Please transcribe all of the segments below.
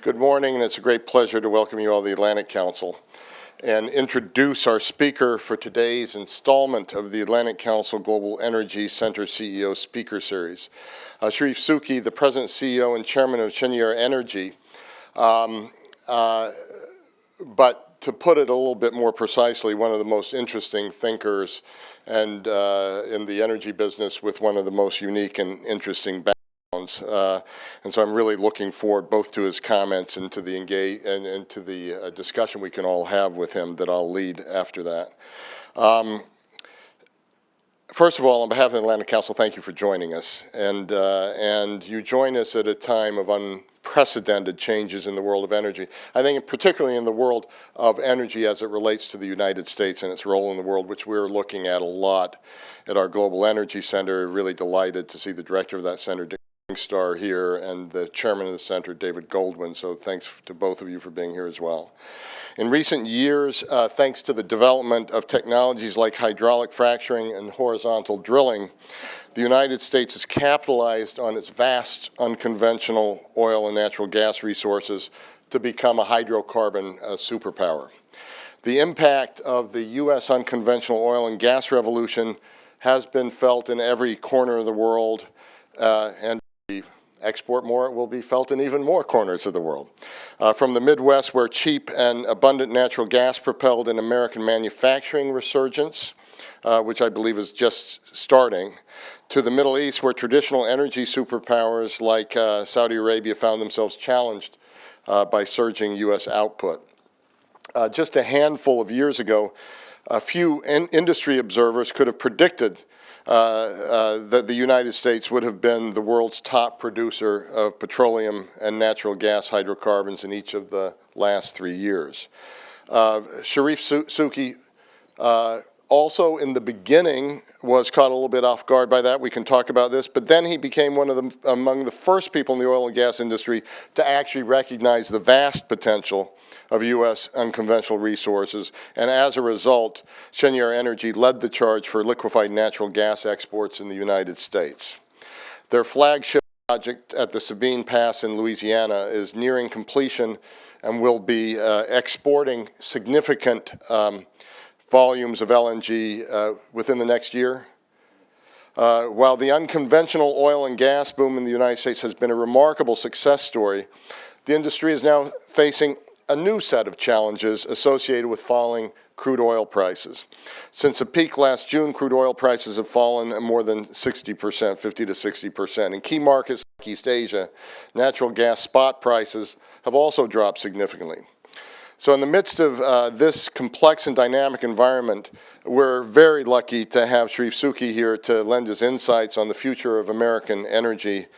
Good morning, and it's a great pleasure to welcome you all to the Atlantic Council and introduce our speaker for today's installment of the Atlantic Council Global Energy Center CEO Speaker Series. Charif Souki, the President, CEO, and Chairman of Cheniere Energy. But to put it a little bit more precisely, one of the most interesting thinkers and in the energy business with one of the most unique and interesting backgrounds. And so I'm really looking forward both to his comments and to the to the discussion we can all have with him that I'll lead after that. First of all, on behalf of the Atlantic Council, thank you for joining us. And you join us at a time of unprecedented changes in the world of energy. I think particularly in the world of energy as it relates to the United States and its role in the world, which we're looking at a lot at our Global Energy Center. Really delighted to see the director of that center, Star, here, and the chairman of the center, David Goldwyn. So thanks to both of you for being here as well. In recent years, thanks to the development of technologies like hydraulic fracturing and horizontal drilling, the United States has capitalized on its vast unconventional oil and natural gas resources to become a hydrocarbon superpower. The impact of the U.S. unconventional oil and gas revolution has been felt in every corner of the world, and export more, it will be felt in even more corners of the world. From the Midwest, where cheap and abundant natural gas propelled an American manufacturing resurgence, which I believe is just starting, to the Middle East, where traditional energy superpowers like Saudi Arabia found themselves challenged by surging U.S. output. Just a handful of years ago, a few industry observers could have predicted that the United States would have been the world's top producer of petroleum and natural gas hydrocarbons in each of the last 3 years. Charif Souki also in the beginning was caught a little bit off guard by that. We can talk about this, but then he became one of among the first people in the oil and gas industry to actually recognize the vast potential of U.S. unconventional resources, and as a result, Cheniere Energy led the charge for liquefied natural gas exports in the United States. Their flagship project at the Sabine Pass in Louisiana is nearing completion and will be exporting significant volumes of LNG within the next year. While the unconventional oil and gas boom in the United States has been a remarkable success story, the industry is now facing a new set of challenges associated with falling crude oil prices. Since the peak last June, crude oil prices have fallen more than 60%, 50 to 60%. In key markets like East Asia, natural gas spot prices have also dropped significantly. So in the midst of this complex and dynamic environment, we're very lucky to have Charif Souki here to lend his insights on the future of American energy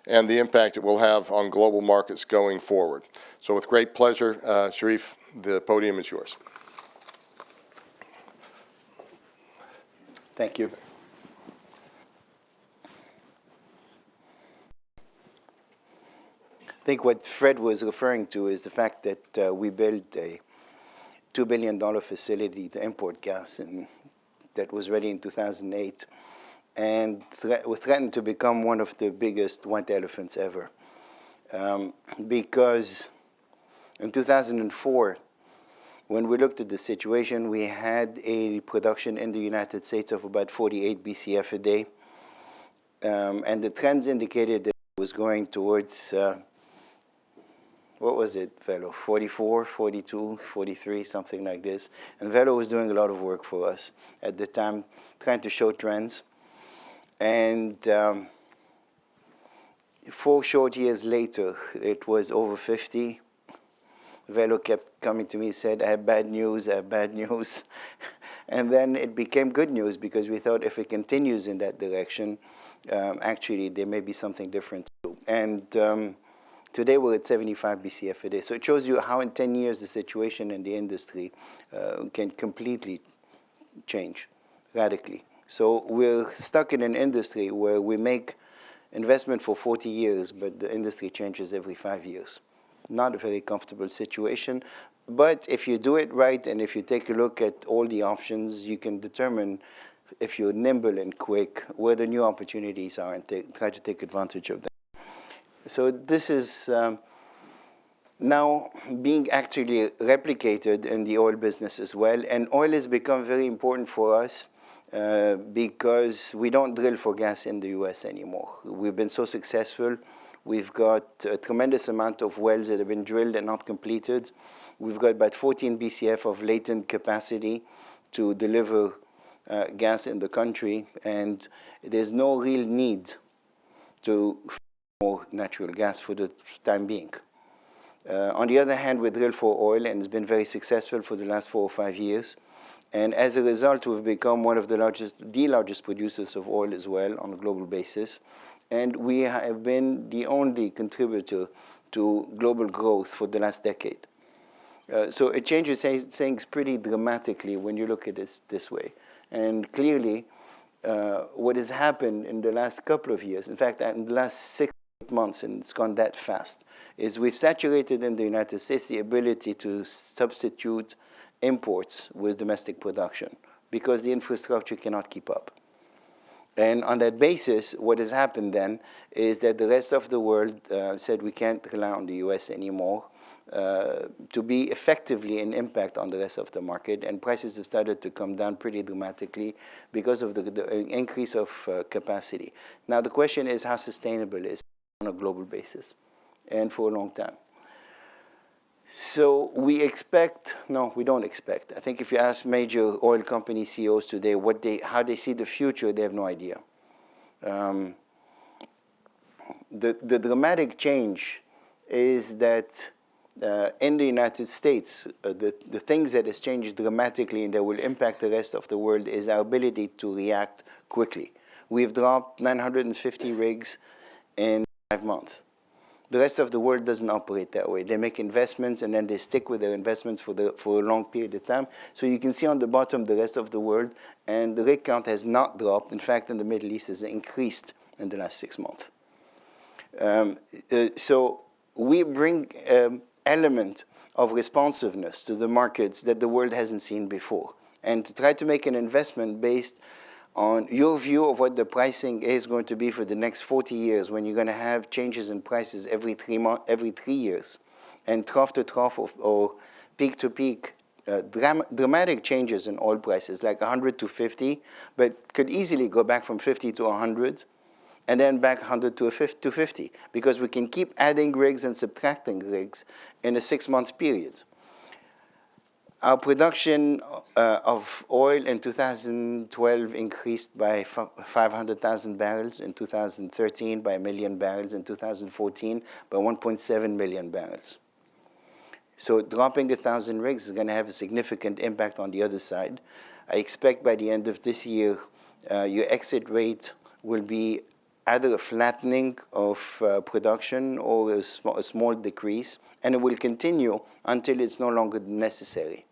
and the impact it will have on global markets going forward. So with great pleasure, Charif, the podium is yours. Thank you. I think what Fred was referring to is the fact that we built a $2 billion facility to import gas that was ready in 2008, and was threatened to become one of the biggest white elephants ever. Because in 2004, when we looked at the situation, we had a production in the United States of about 48 BCF a day. And the trends indicated that it was going towards, what was it, Velo? 44, 42, 43, something like this. And Velo was doing a lot of work for us at the time, trying to show trends. And 4 short years later, it was over 50. Velo kept coming to me and said, I have bad news, I have bad news. And then it became good news because we thought if it continues in that direction, actually there may be something different too. And today we're at 75 BCF a day. So it shows you how in 10 years the situation in the industry can completely change radically. So we're stuck in an industry where we make investment for 40 years, but the industry changes every 5 years. Not a very comfortable situation, but if you do it right and if you take a look at all the options, you can determine if you're nimble and quick where the new opportunities are and try to take advantage of them. So this is now being actually replicated in the oil business as well. And oil has become very important for us because we don't drill for gas in the US anymore. We've been so successful. We've got a tremendous amount of wells that have been drilled and not completed. We've got about 14 BCF of latent capacity to deliver gas in the country, and there's no real need to more natural gas for the time being. On the other hand, we drill for oil, and it's been very successful for the last 4 or 5 years. And as a result, we've become one of the largest producers of oil as well on a global basis. And we have been the only contributor to global growth for the last decade. So it changes things pretty dramatically when you look at it this way. And clearly, what has happened in the last couple of years, in fact, in the last 6 months, and it's gone that fast, is we've saturated in the United States the ability to substitute imports with domestic production because the infrastructure cannot keep up. And on that basis, what has happened then is that the rest of the world said we can't rely on the US anymore to be effectively an impact on the rest of the market, and prices have started to come down pretty dramatically because of the increase of capacity. Now the question is, how sustainable is it on a global basis and for a long time? So we expect, no, we don't expect. I think if you ask major oil company CEOs today how they see the future, they have no idea. The dramatic change is that in the United States, the things that has changed dramatically and that will impact the rest of the world is our ability to react quickly. We've dropped 950 rigs in 5 months. The rest of the world doesn't operate that way. They make investments and then they stick with their investments for a long period of time. So you can see on the bottom the rest of the world, and the rig count has not dropped. In fact, in the Middle East, has increased in the last 6 months. So we bring element of responsiveness to the markets that the world hasn't seen before, and to try to make an investment based on your view of what the pricing is going to be for the next 40 years, when you're going to have changes in prices every 3 years, and trough to trough or peak to peak, dramatic changes in oil prices, like 100 to 50, but could easily go back from 50 to 100, and then back 100 to 50, because we can keep adding rigs and subtracting rigs in a 6-month period. Our production of oil in 2012 increased by 500,000 barrels, in 2013 by 1 million barrels, in 2014 by 1.7 million barrels. So dropping 1,000 rigs is going to have a significant impact on the other side. I expect by the end of this year, your exit rate will be either a flattening of production or a small decrease, and it will continue until it's no longer necessary.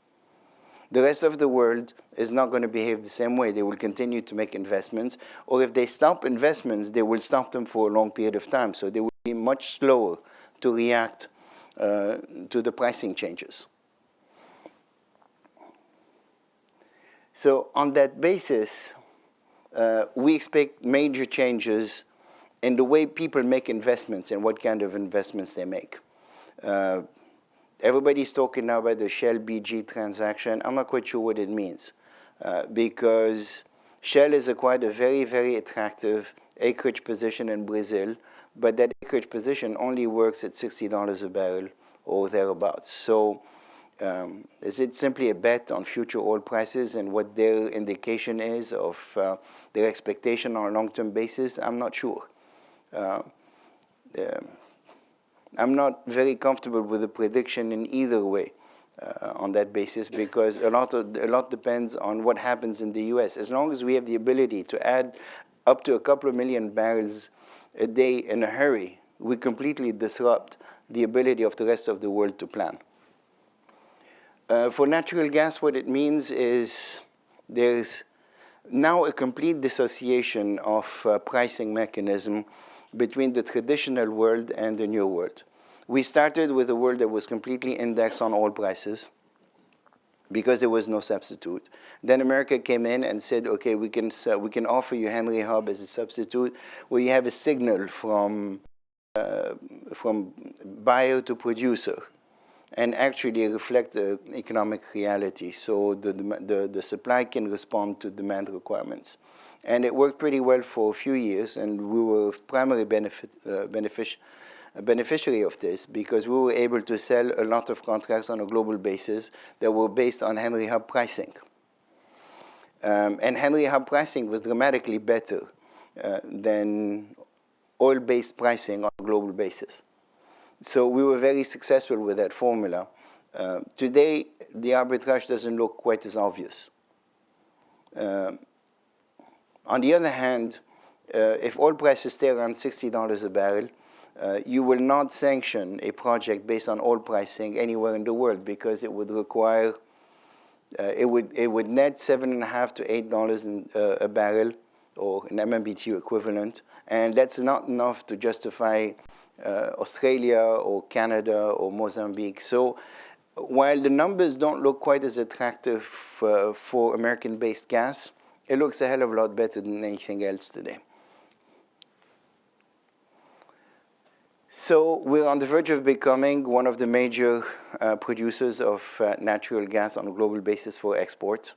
The rest of the world is not going to behave the same way. They will continue to make investments, or if they stop investments, they will stop them for a long period of time. So they will be much slower to react to the pricing changes. So on that basis, we expect major changes in the way people make investments and what kind of investments they make. Everybody's talking now about the Shell BG transaction. I'm not quite sure what it means, because Shell has acquired a very, very attractive acreage position in Brazil, but that acreage position only works at $60 a barrel or thereabouts. So is it simply a bet on future oil prices and what their indication is of their expectation on a long-term basis? I'm not sure. I'm not very comfortable with the prediction in either way on that basis, because a lot depends on what happens in the US. As long as we have the ability to add up to a couple of million barrels a day in a hurry, we completely disrupt the ability of the rest of the world to plan. For natural gas, what it means is there's now a complete dissociation of pricing mechanism between the traditional world and the new world. We started with a world that was completely indexed on oil prices because there was no substitute. Then America came in and said, okay, we can offer you Henry Hub as a substitute, where you have a signal from buyer to producer. and actually reflect the economic reality. So the supply can respond to demand requirements. And it worked pretty well for a few years, and we were primary beneficiary of this because we were able to sell a lot of contracts on a global basis that were based on Henry Hub pricing. And Henry Hub pricing was dramatically better than oil-based pricing on a global basis. So we were very successful with that formula. Today, the arbitrage doesn't look quite as obvious. On the other hand, if oil prices stay around $60 a barrel, you will not sanction a project based on oil pricing anywhere in the world because it would require, it would net $7.5 to $8 a barrel, or an MMBTU equivalent, and that's not enough to justify Australia or Canada or Mozambique. So while the numbers don't look quite as attractive for American-based gas, it looks a hell of a lot better than anything else today. So we're on the verge of becoming one of the major producers of natural gas on a global basis for export.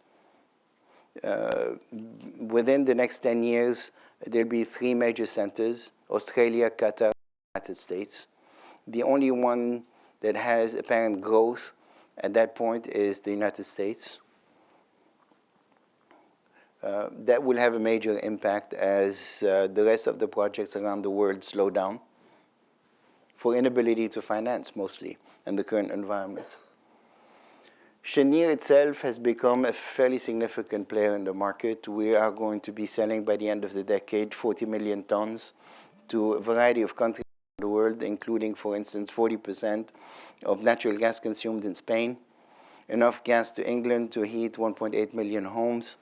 Within the next 10 years, there'll be 3 major centers: Australia, Qatar, United States. The only one that has apparent growth at that point is the United States. That will have a major impact as the rest of the projects around the world slow down for inability to finance, mostly, in the current environment. Cheniere itself has become a fairly significant player in the market. We are going to be selling, by the end of the decade, 40 million tons to a variety of countries around the world, including, for instance, 40% of natural gas consumed in Spain, enough gas to England to heat 1.8 million homes,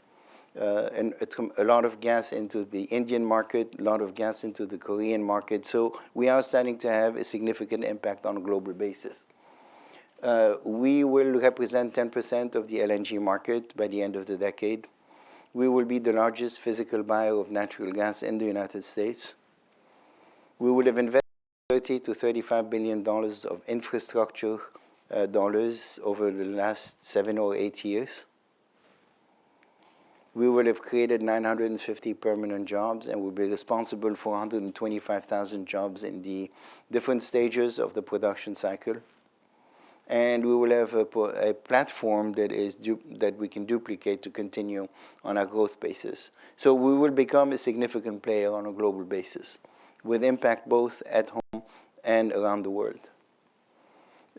and a lot of gas into the Indian market, a lot of gas into the Korean market. So we are starting to have a significant impact on a global basis. We will represent 10% of the LNG market by the end of the decade. We will be the largest physical buyer of natural gas in the United States. We will have invested $30 to $35 billion of infrastructure dollars over the last 7 or 8 years. We will have created 950 permanent jobs and will be responsible for 125,000 jobs in the different stages of the production cycle. And we will have a platform that we can duplicate to continue on our growth basis. So we will become a significant player on a global basis, with impact both at home and around the world.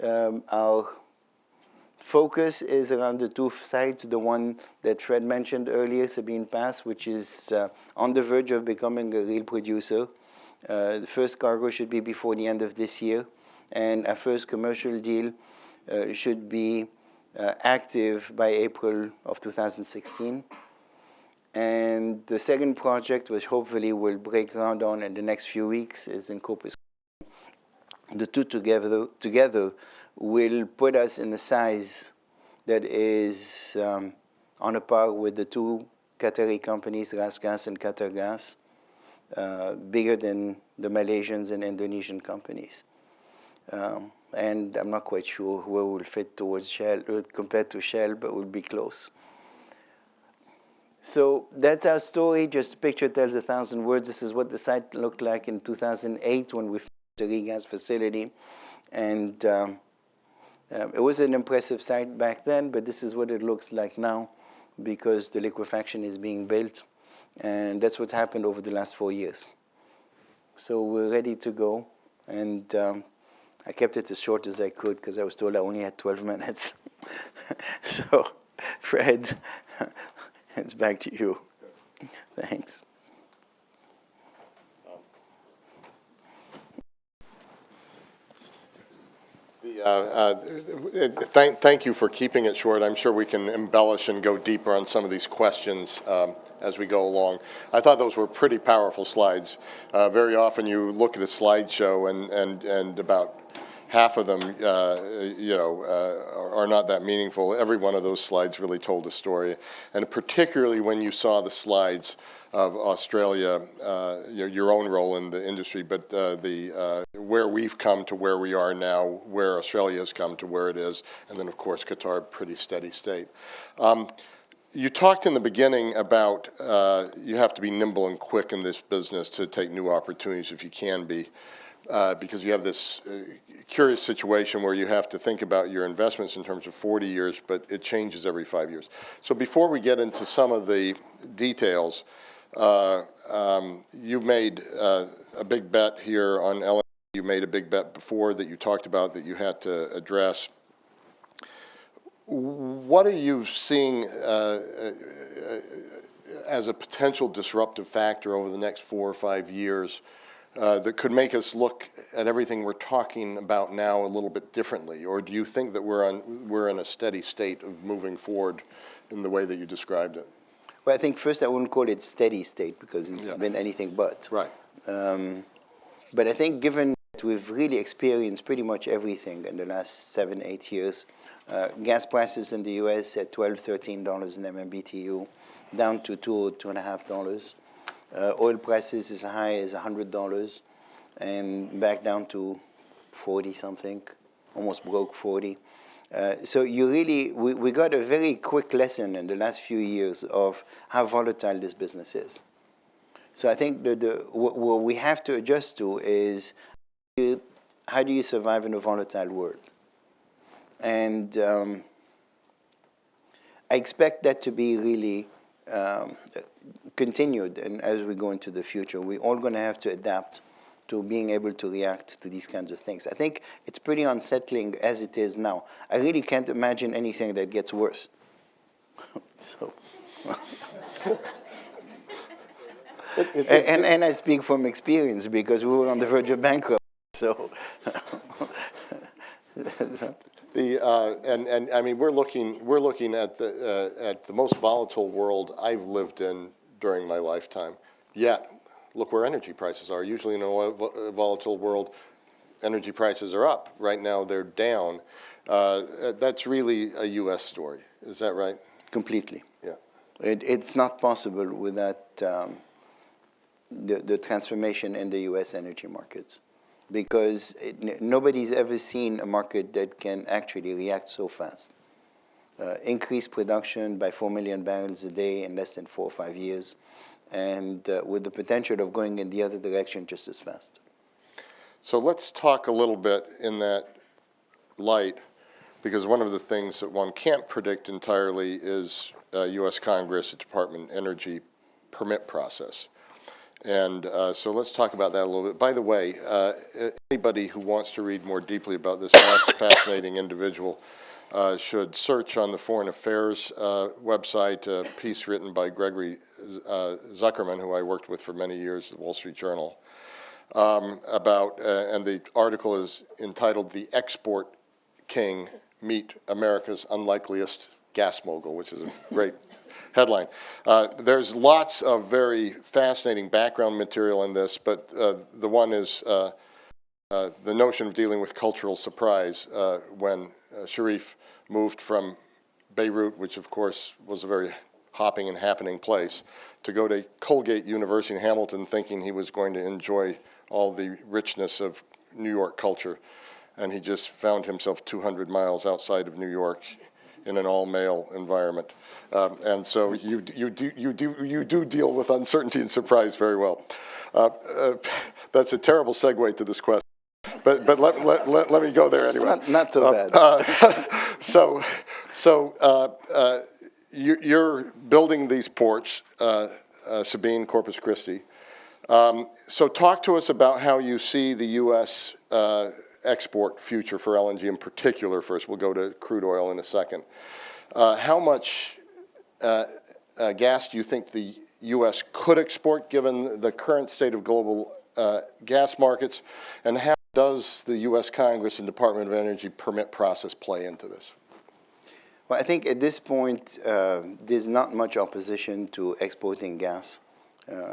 Our focus is around the 2 sites, the one that Fred mentioned earlier, Sabine Pass, which is on the verge of becoming a real producer. The first cargo should be before the end of this year, and our first commercial deal should be active by April of 2016. And the second project, which hopefully will break ground on in the next few weeks, is in Corpus. The two together will put us in a size that is on a par with the 2 Qatari companies, RasGas and Qatargas, bigger than the Malaysians and Indonesian companies. And I'm not quite sure where we'll fit towards Shell, compared to Shell, but we'll be close. So that's our story. Just a picture tells 1,000 words. This is what the site looked like in 2008 when we finished the regas facility. And it was an impressive site back then, but this is what it looks like now because the liquefaction is being built. And that's what happened over the last 4 years. So we're ready to go. And I kept it as short as I could because I was told I only had 12 minutes. So, Fred, it's back to you. Thanks. Thank you for keeping it short. I'm sure we can embellish and go deeper on some of these questions as we go along. I thought those were pretty powerful slides. Very often you look at a slideshow and about half of them, are not that meaningful. Every one of those slides really told a story, and particularly when you saw the slides of Australia, your own role in the industry, but where we've come to where we are now, where Australia has come to where it is, and then of course Qatar, pretty steady state. You talked in the beginning about you have to be nimble and quick in this business to take new opportunities if you can be, because you have this curious situation where you have to think about your investments in terms of 40 years, but it changes every 5 years. So before we get into some of the details, you've made a big bet here on LNG. You made a big bet before that you talked about that you had to address. What are you seeing as a potential disruptive factor over the next 4 or 5 years that could make us look at everything we're talking about now a little bit differently? Or do you think that we're in a steady state of moving forward in the way that you described it? Well, I think first I wouldn't call it steady state because it's been anything but. Right. But I think given that we've really experienced pretty much everything in the last 7, 8 years, gas prices in the US at $12, $13 an MMBTU, down to $2, $2.50. Oil prices as high as $100 and back down to 40 something, almost broke 40. So you really, we got a very quick lesson in the last few years of how volatile this business is. So I think what we have to adjust to is how do you survive in a volatile world? And I expect that to be really continued, and as we go into the future, we're all going to have to adapt to being able to react to these kinds of things. I think it's pretty unsettling as it is now. I really can't imagine anything that gets worse. So, and I speak from experience because we were on the verge of bankruptcy. So. And I mean, we're looking at the most volatile world I've lived in during my lifetime. Yet, look where energy prices are. Usually in a volatile world, energy prices are up. Right now, they're down. That's really a U.S. story. Is that right? Completely. Yeah. It's not possible without the transformation in the U.S. energy markets, because nobody's ever seen a market that can actually react so fast. Increase production by 4 million barrels a day in less than 4 or 5 years, and with the potential of going in the other direction just as fast. So let's talk a little bit in that light, because one of the things that one can't predict entirely is U.S. Congress, the Department of Energy permit process. And so let's talk about that a little bit. By the way, anybody who wants to read more deeply about this fascinating individual should search on the Foreign Affairs website a piece written by Gregory Zuckerman, who I worked with for many years at the Wall Street Journal, about, and the article is entitled "The Export King Meet America's Unlikeliest Gas Mogul," which is a great headline. There's lots of very fascinating background material in this, but the one is the notion of dealing with cultural surprise when Charif moved from Beirut, which of course was a very hopping and happening place, to go to Colgate University in Hamilton thinking he was going to enjoy all the richness of New York culture. And he just found himself 200 miles outside of New York in an all-male environment. And so you do deal with uncertainty and surprise very well. That's a terrible segue to this question, but let me go there anyway. Not so bad. You're building these ports, Sabine, Corpus Christi. So talk to us about how you see the U.S. Export future for LNG in particular first. We'll go to crude oil in a second. How much gas do you think the U.S. could export given the current state of global gas markets, and how does the U.S. Congress and Department of Energy permit process play into this? Well, I think at this point, there's not much opposition to exporting gas.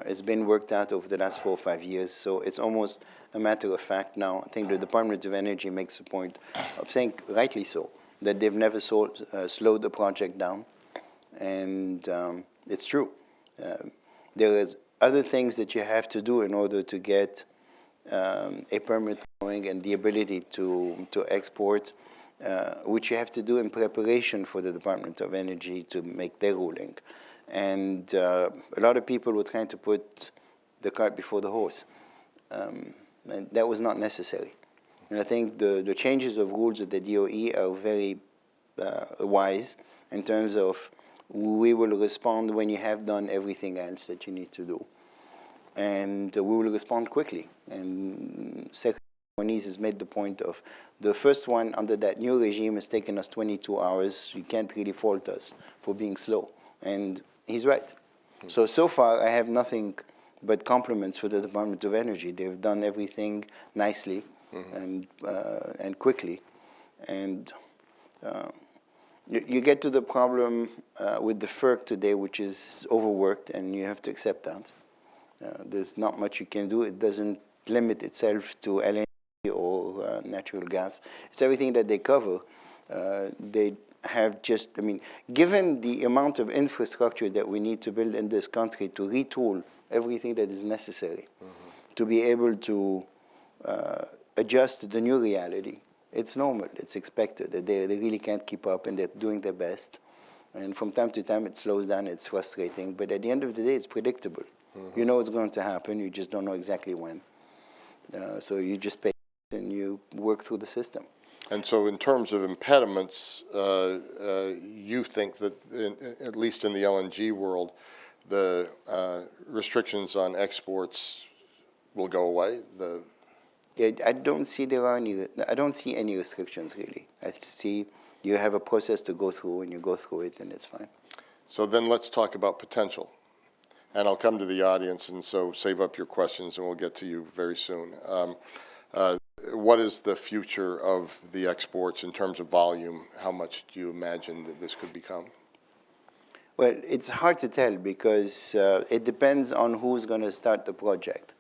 It's been worked out over the last 4 or 5 years, so it's almost a matter of fact now. I think the Department of Energy makes a point of saying, rightly so, that they've never slowed the project down, and it's true. There is other things that you have to do in order to get a permit going and the ability to export, which you have to do in preparation for the Department of Energy to make their ruling. And a lot of people were trying to put the cart before the horse. And that was not necessary. And I think the changes of rules at the DOE are very wise in terms of we will respond when you have done everything else that you need to do. And we will respond quickly. And Secretary Moniz has made the point of the first one under that new regime has taken us 22 hours. You can't really fault us for being slow. And he's right. Mm-hmm. So far, I have nothing but compliments for the Department of Energy. They've done everything nicely and quickly. And you get to the problem with the FERC today, which is overworked, and you have to accept that. There's not much you can do. It doesn't limit itself to LNG or natural gas. It's everything that they cover. They have just, I mean, given the amount of infrastructure that we need to build in this country to retool everything that is necessary to be able to adjust to the new reality, it's normal, it's expected that they really can't keep up and they're doing their best. And from time to time it slows down, it's frustrating, but at the end of the day it's predictable. You know it's going to happen, you just don't know exactly when. So you just pay and you work through the system. And so in terms of impediments, you think that at least in the LNG world, the restrictions on exports will go away? I don't see I don't see any restrictions really. I see you have a process to go through and you go through it and it's fine. So then let's talk about potential. And I'll come to the audience, and so save up your questions and we'll get to you very soon. What is the future of the exports in terms of volume? How much do you imagine that this could become? Well, it's hard to tell because it depends on who's going to start the project.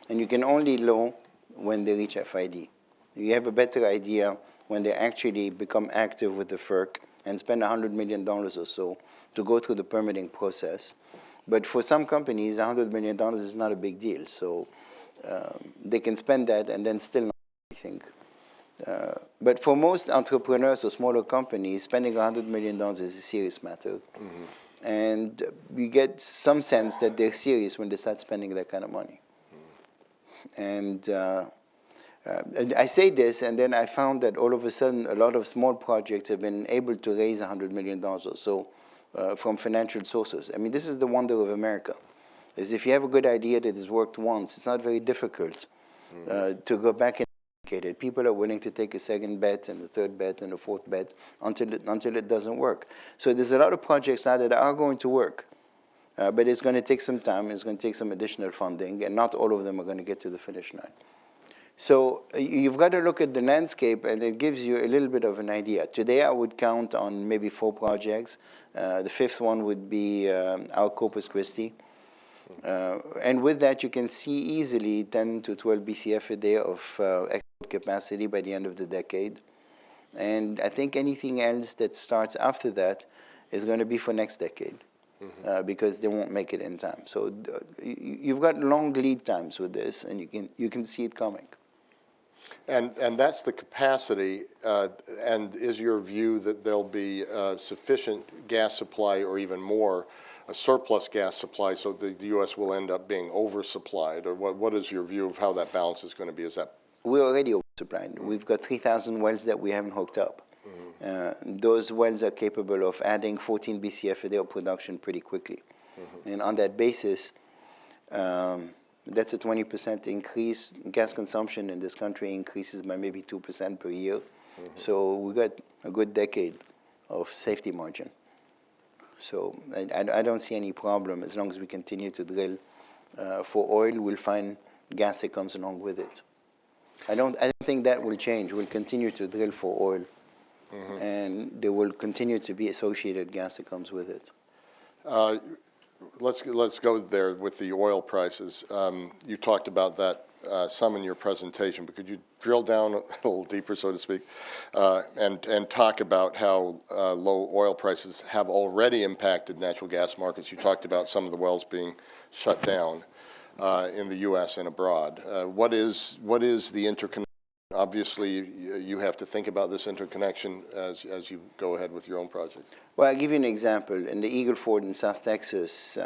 And you can only know when they reach FID. You have a better idea when they actually become active with the FERC and spend $100 million or so to go through the permitting process. But for some companies, $100 million is not a big deal. So they can spend that and then still not do anything. But for most entrepreneurs or smaller companies, spending $100 million is a serious matter. And you get some sense that they're serious when they start spending that kind of money. And I say this, and then I found that all of a sudden, a lot of small projects have been able to raise $100 million or so from financial sources. I mean, this is the wonder of America, is if you have a good idea that has worked once, it's not very difficult to go back and replicate it. People are willing to take a second bet and a third bet and a fourth bet until it doesn't work. So there's a lot of projects now that are going to work. But it's going to take some time, it's going to take some additional funding, and not all of them are going to get to the finish line. So you've got to look at the landscape, and it gives you a little bit of an idea. Today I would count on maybe 4 projects. The 5th one would be our Corpus Christi. And with that, you can see easily 10 to 12 BCF a day of export capacity by the end of the decade. And I think anything else that starts after that is going to be for next decade. Because they won't make it in time. So you've got long lead times with this, and you can see it coming. And that's the capacity. And is your view that there'll be sufficient gas supply, or even more, a surplus gas supply, so the U.S. will end up being oversupplied? Or what is your view of how that balance is going to be? Is that we're already oversupplied? We've got 3,000 wells that we haven't hooked up. Those wells are capable of adding 14 BCF a day of production pretty quickly. And on that basis, that's a 20% increase. Gas consumption in this country increases by maybe 2% per year. So we got a good decade of safety margin. So I don't see any problem as long as we continue to drill for oil. We'll find gas that comes along with it. I don't think that will change. We'll continue to drill for oil. And there will continue to be associated gas that comes with it. Let's go there with the oil prices. You talked about that some in your presentation, but could you drill down a little deeper, so to speak, and talk about how low oil prices have already impacted natural gas markets? You talked about some of the wells being shut down in the U.S. and abroad. What is the interconnection? Obviously, you have to think about this interconnection as you go ahead with your own project. Well, I'll give you an example. In the Eagle Ford in South Texas,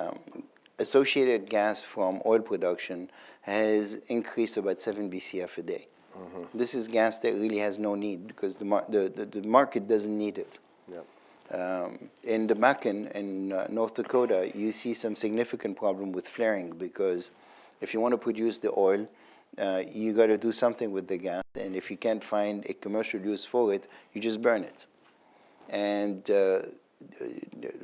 associated gas from oil production has increased about 7 BCF a day. Mm-hmm. This is gas that really has no need because the market doesn't need it. Yeah. In the Bakken in North Dakota, you see some significant problem with flaring because if you want to produce the oil, you got to do something with the gas, and if you can't find a commercial use for it, you just burn it. And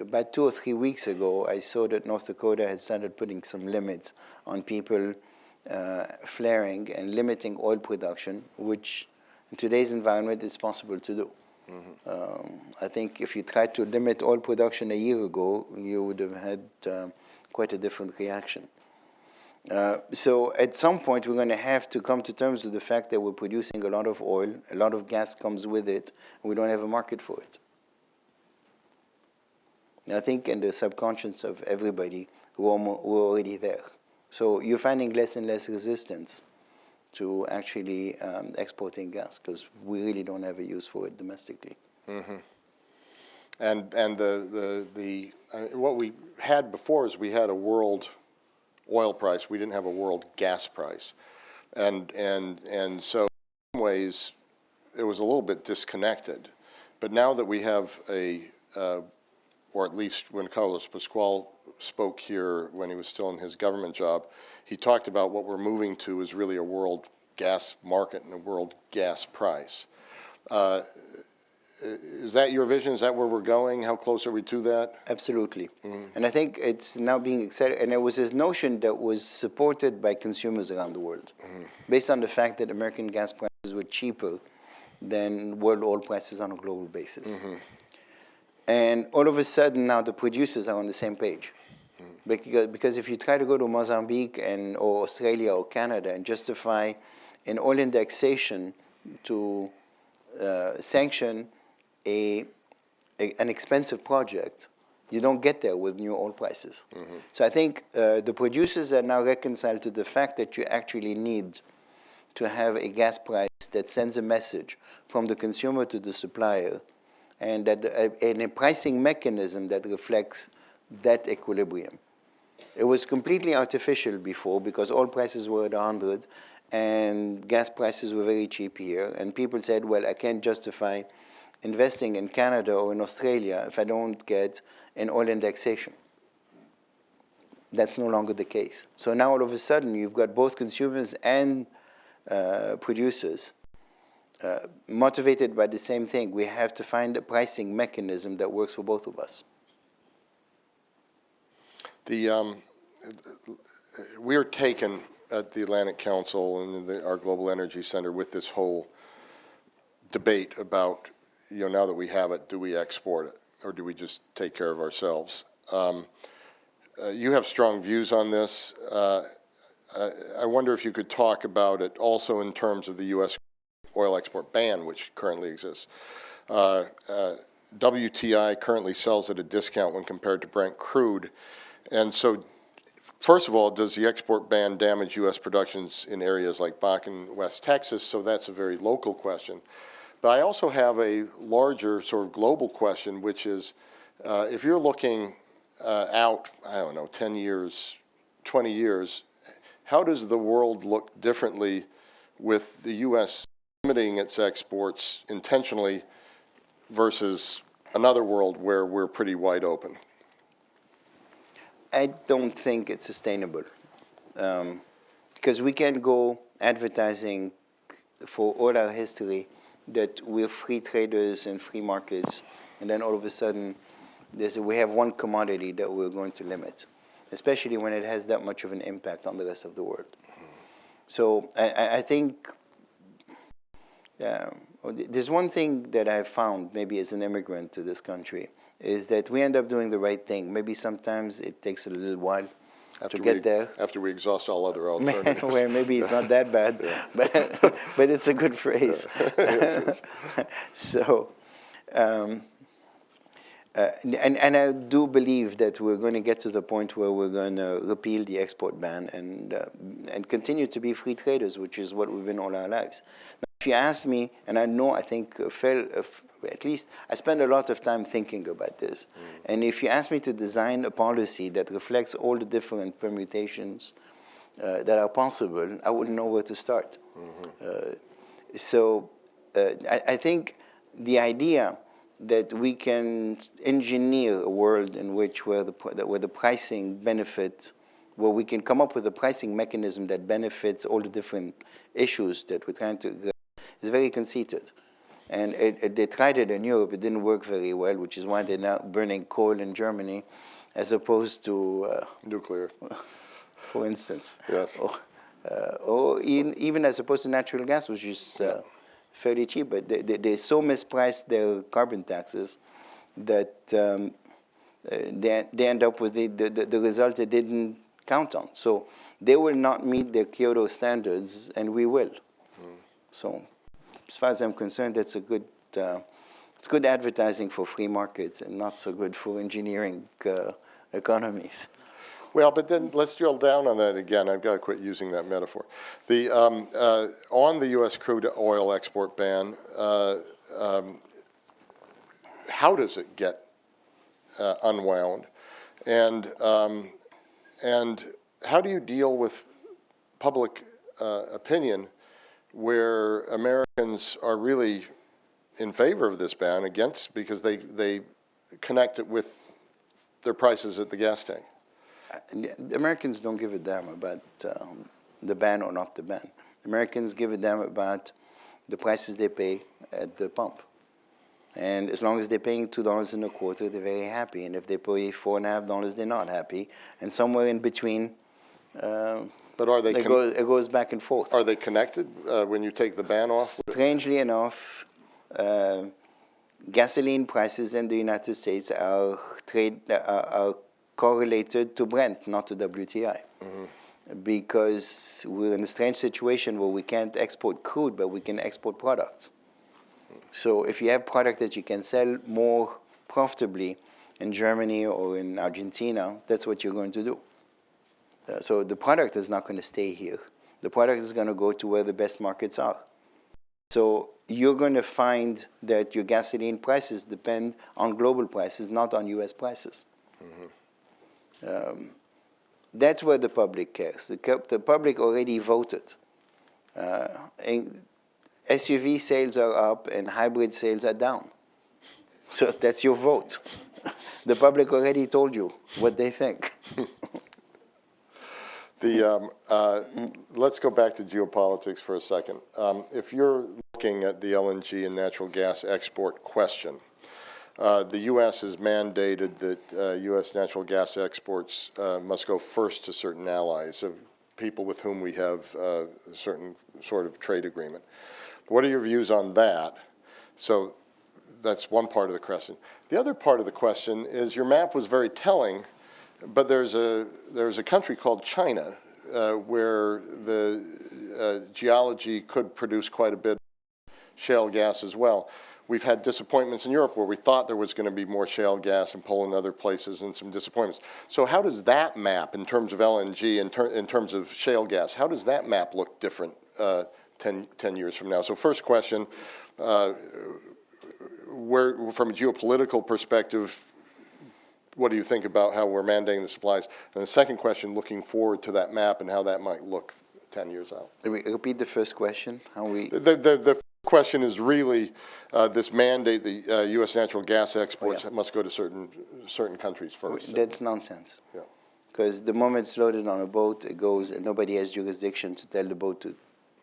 about 2 or 3 weeks ago, I saw that North Dakota had started putting some limits on people flaring and limiting oil production, which in today's environment is possible to do. Mm-hmm. I think if you tried to limit oil production a year ago, you would have had quite a different reaction. So at some point, we're going to have to come to terms with the fact that we're producing a lot of oil, a lot of gas comes with it, and we don't have a market for it. And I think in the subconscious of everybody, we're already there. So you're finding less and less resistance to actually exporting gas because we really don't have a use for it domestically. Mm-hmm. And what we had before is we had a world oil price. We didn't have a world gas price, and so in some ways it was a little bit disconnected. But now that we have or at least when Carlos Pascual spoke here when he was still in his government job, he talked about what we're moving to is really a world gas market and a world gas price. Is that your vision? Is that where we're going? How close are we to that? Absolutely. Mm-hmm. And I think it's now being accelerated. And there was this notion that was supported by consumers around the world, mm-hmm. based on the fact that American gas prices were cheaper than world oil prices on a global basis. Mm-hmm. And all of a sudden now the producers are on the same page. Mm-hmm. Because if you try to go to Mozambique or Australia or Canada and justify an oil indexation to sanction an expensive project, you don't get there with new oil prices. Mm-hmm. So I think the producers are now reconciled to the fact that you actually need to have a gas price that sends a message from the consumer to the supplier, and that a pricing mechanism that reflects that equilibrium. It was completely artificial before because oil prices were at 100 and gas prices were very cheap here, and people said, well, I can't justify investing in Canada or in Australia if I don't get an oil indexation. That's no longer the case. So now all of a sudden you've got both consumers and producers motivated by the same thing. We have to find a pricing mechanism that works for both of us. We are taken at the Atlantic Council and our Global Energy Center with this whole debate about, now that we have it, do we export it or do we just take care of ourselves? You have strong views on this. I wonder if you could talk about it also in terms of the U.S. oil export ban, which currently exists. WTI currently sells at a discount when compared to Brent crude. And so, first of all, does the export ban damage U.S. productions in areas like Bakken, West Texas? So that's a very local question. But I also have a larger sort of global question, which is if you're looking out, 10 years, 20 years, how does the world look differently with the U.S. limiting its exports intentionally versus another world where we're pretty wide open? I don't think it's sustainable because we can go advertising for all our history that we're free traders and free markets, and then all of a sudden we have one commodity that we're going to limit, especially when it has that much of an impact on the rest of the world. So I think there's one thing that I've found, maybe as an immigrant to this country, is that we end up doing the right thing. Maybe sometimes it takes a little while, after to get there. After we exhaust all other alternatives. Well, maybe it's not that bad, but it's a good phrase. Yes, So, and I do believe that we're going to get to the point where we're going to repeal the export ban and continue to be free traders, which is what we've been all our lives. Now, if you ask me, and I know I think at least I spend a lot of time thinking about this, and if you ask me to design a policy that reflects all the different permutations that are possible, I wouldn't know where to start. So I think the idea that we can engineer a world in which where the pricing benefit, where we can come up with a pricing mechanism that benefits all the different issues that we're trying to address, is very conceited. And they tried it in Europe, it didn't work very well, which is why they're now burning coal in Germany as opposed to nuclear, for instance. Yes. Or even as opposed to natural gas, which is fairly cheap, but they so mispriced their carbon taxes that they end up with the result they didn't count on. So they will not meet their Kyoto standards, and we will. So as far as I'm concerned, that's it's good advertising for free markets and not so good for engineering economies. Well, but then let's drill down on that again. I've got to quit using that metaphor. On the U.S. crude oil export ban, how does it get unwound? And how do you deal with public opinion where Americans are really in favor of this ban because they connect it with their prices at the gas tank? The Americans don't give a damn about the ban or not the ban. Americans give a damn about the prices they pay at the pump. And as long as they're paying $2.25, they're very happy. And if they pay $4.50, they're not happy. And somewhere in between, but are they it goes back and forth. Are they connected when you take the ban off? Strangely enough, gasoline prices in the United States are correlated to Brent, not to WTI. Because we're in a strange situation where we can't export crude, but we can export products. So if you have product that you can sell more profitably in Germany or in Argentina, that's what you're going to do. So the product is not going to stay here. The product is going to go to where the best markets are. So you're going to find that your gasoline prices depend on global prices, not on U.S. prices. That's where the public cares. The public already voted. SUV sales are up and hybrid sales are down. So that's your vote. The public already told you what they think. Let's go back to geopolitics for a second. If you're looking at the LNG and natural gas export question, the U.S. has mandated that U.S. natural gas exports must go first to certain allies, of people with whom we have a certain sort of trade agreement. What are your views on that? So that's one part of the question. The other part of the question is your map was very telling, but there's a country called China where the geology could produce quite a bit of shale gas as well. We've had disappointments in Europe where we thought there was going to be more shale gas in Poland and other places, and some disappointments. So how does that map in terms of LNG, in terms of shale gas, how does that map look different 10 years from now? So first question, from a geopolitical perspective, what do you think about how we're mandating the supplies? And the second question, looking forward to that map and how that might look 10 years out. Let me repeat the first question. The question is really this mandate, the U.S. natural gas exports must go to certain countries first. That's nonsense. Yeah. Because the moment it's loaded on a boat, it goes, and nobody has jurisdiction to tell the boat to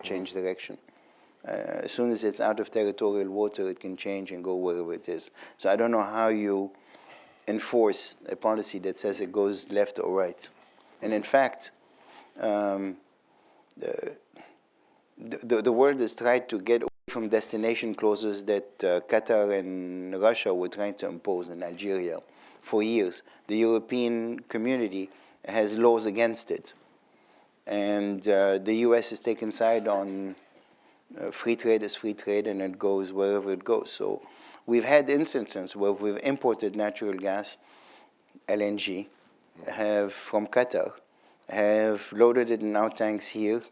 change direction. As soon as it's out of territorial water, it can change and go wherever it is. So I don't know how you enforce a policy that says it goes left or right. And in fact, the world has tried to get away from destination clauses that Qatar and Russia were trying to impose in Algeria for years. The European community has laws against it. And the U.S. has taken side on free trade is free trade, and it goes wherever it goes. So we've had instances where we've imported natural gas, LNG, have from Qatar, have loaded it in our tanks here,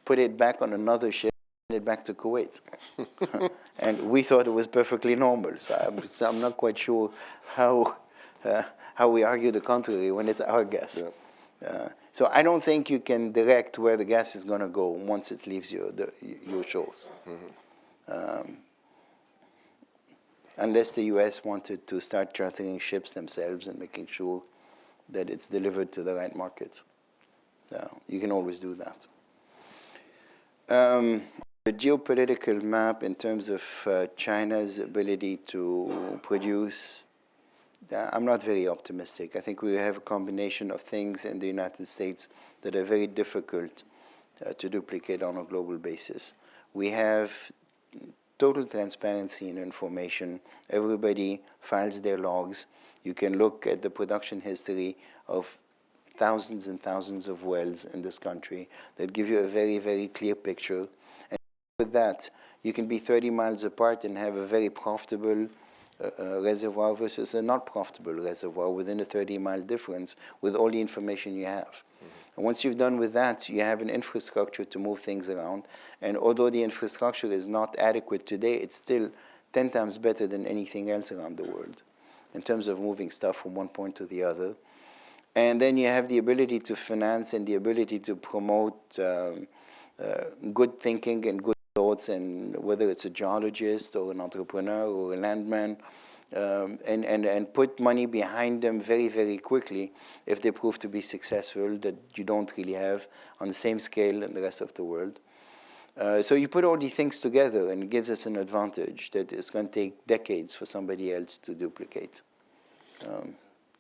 put it back on another ship, and it back to Kuwait. And we thought it was perfectly normal. So I'm not quite sure how we argue the contrary when it's our gas. Yeah. So I don't think you can direct where the gas is going to go once it leaves your shores. Unless the U.S. wanted to start chartering ships themselves and making sure that it's delivered to the right market. You can always do that. The geopolitical map in terms of China's ability to produce, I'm not very optimistic. I think we have a combination of things in the United States that are very difficult to duplicate on a global basis. We have total transparency in information. Everybody files their logs. You can look at the production history of thousands and thousands of wells in this country that give you a very, very clear picture. And with that, you can be 30 miles apart and have a very profitable reservoir versus a not profitable reservoir within a 30-mile difference with all the information you have. And once you've done with that, you have an infrastructure to move things around. And although the infrastructure is not adequate today, it's still 10 times better than anything else around the world in terms of moving stuff from one point to the other. And then you have the ability to finance and the ability to promote good thinking and good thoughts, and whether it's a geologist or an entrepreneur or a landman, and put money behind them very, very quickly if they prove to be successful, that you don't really have on the same scale in the rest of the world. So you put all these things together and it gives us an advantage that it's going to take decades for somebody else to duplicate.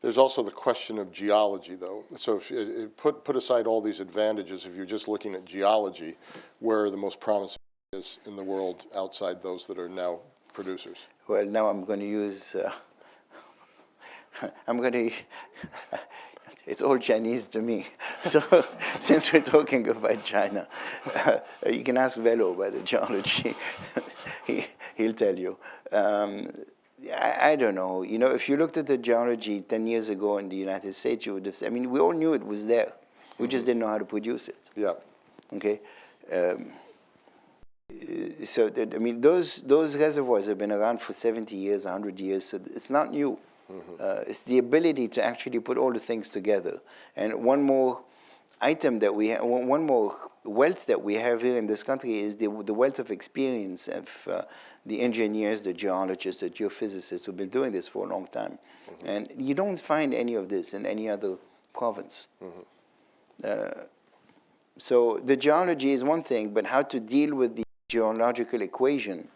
There's also the question of geology, though. So if you put aside all these advantages, if you're just looking at geology, where are the most promising areas in the world outside those that are now producers? Well, now I'm going to use, it's all Chinese to me. So since we're talking about China, you can ask Velo about the geology. He'll tell you. I don't know. You know, if you looked at the geology 10 years ago in the United States, you would have said, I mean, we all knew it was there. We just didn't know how to produce it. Yeah. Okay. So, I mean, those reservoirs have been around for 70 years, 100 years, so it's not new. It's the ability to actually put all the things together. And one more item that we have, one more wealth that we have here in this country is the wealth of experience of the engineers, the geologists, the geophysicists who've been doing this for a long time. And you don't find any of this in any other province. So the geology is one thing, but how to deal with the geological equation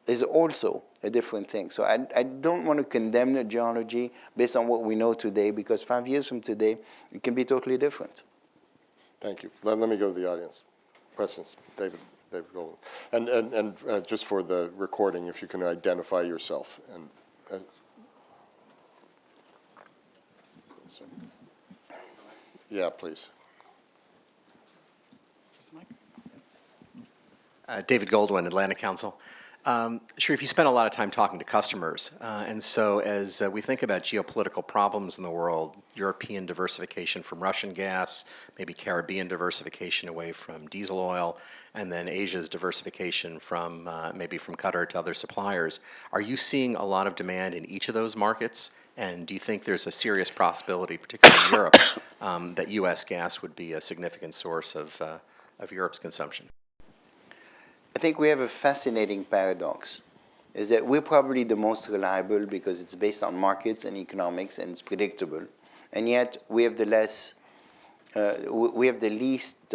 is also a different thing. So I don't want to condemn the geology based on what we know today, because 5 years from today, it can be totally different. Thank you. Let me go to the audience. Questions? David Golden. And just for the recording, if you can identify yourself. Yeah, please. David Goldwyn, Atlantic Council. Charif, you spent a lot of time talking to customers, and so as we think about geopolitical problems in the world, European diversification from Russian gas, maybe Caribbean diversification away from diesel oil, and then Asia's diversification from maybe from Qatar to other suppliers, are you seeing a lot of demand in each of those markets? And do you think there's a serious possibility, particularly in Europe, that U.S. gas would be a significant source of Europe's consumption? I think we have a fascinating paradox, is that we're probably the most reliable because it's based on markets and economics and it's predictable, and yet we have the least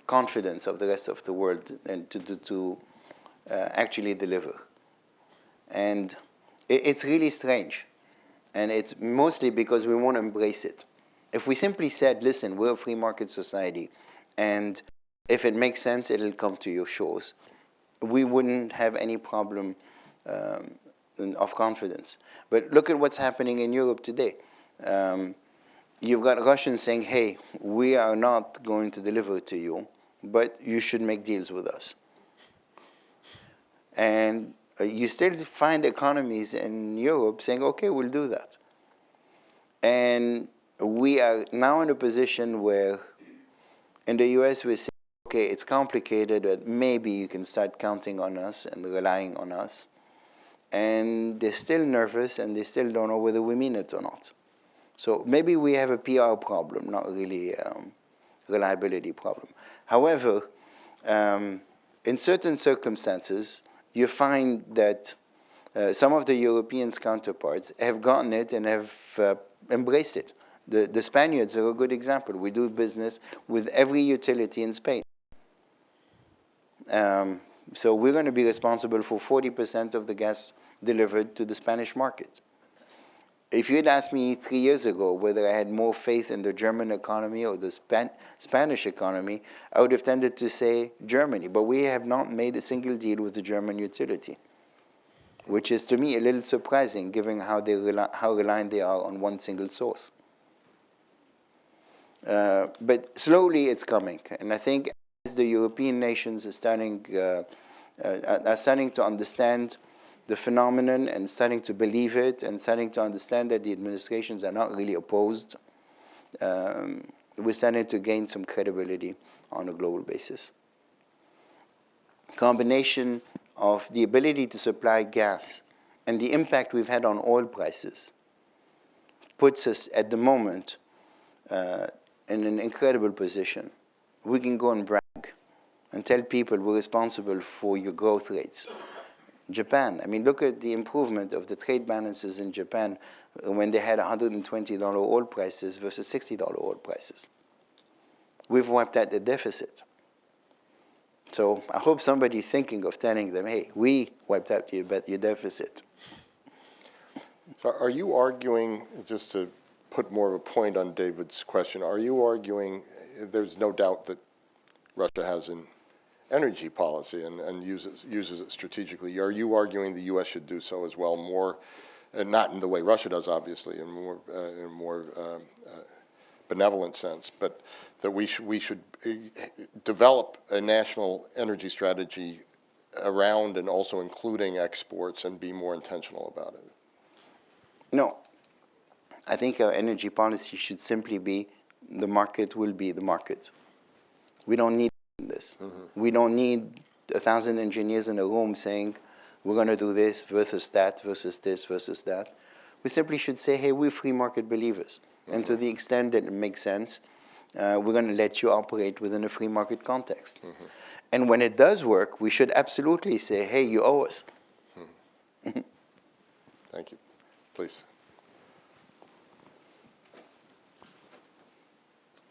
confidence of the rest of the world and to actually deliver. And it's really strange, and it's mostly because we won't embrace it. If we simply said, listen, we're a free market society, and if it makes sense, it'll come to your shores, we wouldn't have any problem of confidence. But look at what's happening in Europe today. You've got Russians saying, hey, we are not going to deliver to you, but you should make deals with us. And you still find economies in Europe saying, okay, we'll do that. And we are now in a position where in the US we're saying, okay, it's complicated, but maybe you can start counting on us and relying on us. And they're still nervous and they still don't know whether we mean it or not. So maybe we have a PR problem, not really a reliability problem. However, in certain circumstances, you find that some of the European counterparts have gotten it and have embraced it. The Spaniards are a good example. We do business with every utility in Spain. So we're going to be responsible for 40% of the gas delivered to the Spanish market. If you had asked me 3 years ago whether I had more faith in the German economy or the Spanish economy, I would have tended to say Germany. But we have not made a single deal with the German utility, which is to me a little surprising given how reliant they are on one single source. But slowly it's coming. And I think as the European nations are starting to understand the phenomenon and starting to believe it and starting to understand that the administrations are not really opposed, we're starting to gain some credibility on a global basis. Combination of the ability to supply gas and the impact we've had on oil prices puts us at the moment in an incredible position. We can go and brag and tell people we're responsible for your growth rates. Japan, I mean, look at the improvement of the trade balances in Japan when they had $120 oil prices versus $60 oil prices. We've wiped out the deficit. So I hope somebody's thinking of telling them, hey, we wiped out your deficit. So are you arguing, just to put more of a point on David's question, are you arguing there's no doubt that Russia has an energy policy and uses it strategically? Are you arguing the U.S. should do so as well, more, and not in the way Russia does, obviously, in a more benevolent sense, but that we should develop a national energy strategy around and also including exports and be more intentional about it? No. I think our energy policy should simply be the market will be the market. We don't need this. Mm-hmm. We don't need 1,000 engineers in a room saying we're going to do this versus that versus this versus that. We simply should say, hey, we're free market believers. Mm-hmm. And to the extent that it makes sense, we're going to let you operate within a free market context. Mm-hmm. And when it does work, we should absolutely say, hey, you owe us. Mm-hmm. Thank you. Please.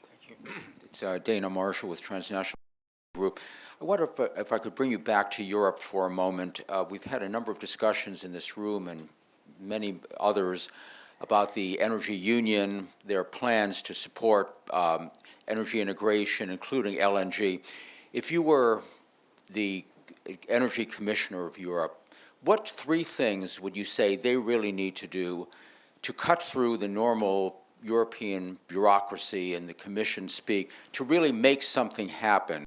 Thank you. It's Dana Marshall with Transnational Group. I wonder if I could bring you back to Europe for a moment. We've had a number of discussions in this room and many others about the energy union, their plans to support energy integration, including LNG. If you were the energy commissioner of Europe, what three things would you say they really need to do to cut through the normal European bureaucracy and the Commission speak to really make something happen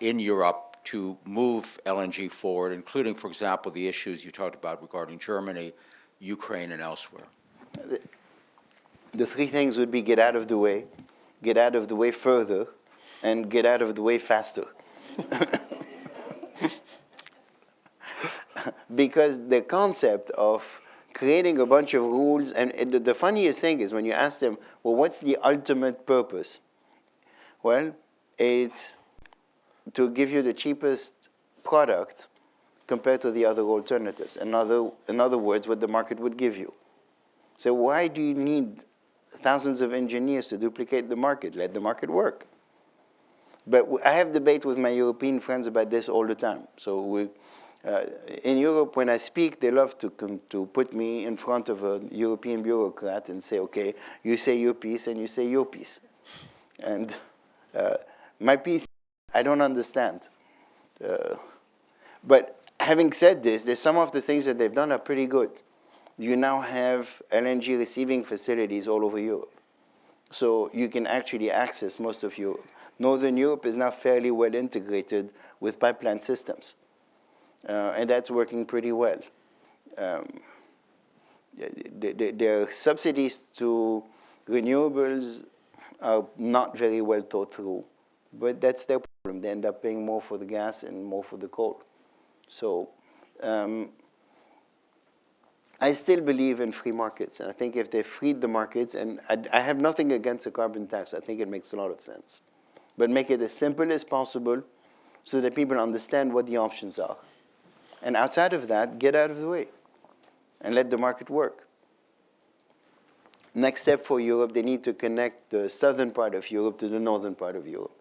in Europe to move LNG forward, including, for example, the issues you talked about regarding Germany, Ukraine, and elsewhere? The three things would be get out of the way further, and get out of the way faster. Because the concept of creating a bunch of rules, and the funniest thing is when you ask them, well, what's the ultimate purpose? Well, it's to give you the cheapest product compared to the other alternatives. In other words, what the market would give you. So why do you need thousands of engineers to duplicate the market? Let the market work. But I have debate with my European friends about this all the time. So in Europe, when I speak, they love to put me in front of a European bureaucrat and say, okay, you say your piece and you say your piece. And my piece, I don't understand. But Having said this, there's some of the things that they've done are pretty good. You now have LNG receiving facilities all over Europe. So you can actually access most of Europe. Northern Europe is now fairly well integrated with pipeline systems. And that's working pretty well. Their subsidies to renewables are not very well thought through, but that's their problem. They end up paying more for the gas and more for the coal. So I still believe in free markets. And I think if they freed the markets, and I have nothing against a carbon tax, I think it makes a lot of sense. But make it as simple as possible so that people understand what the options are. And outside of that, get out of the way and let the market work. Next step for Europe, they need to connect the southern part of Europe to the northern part of Europe.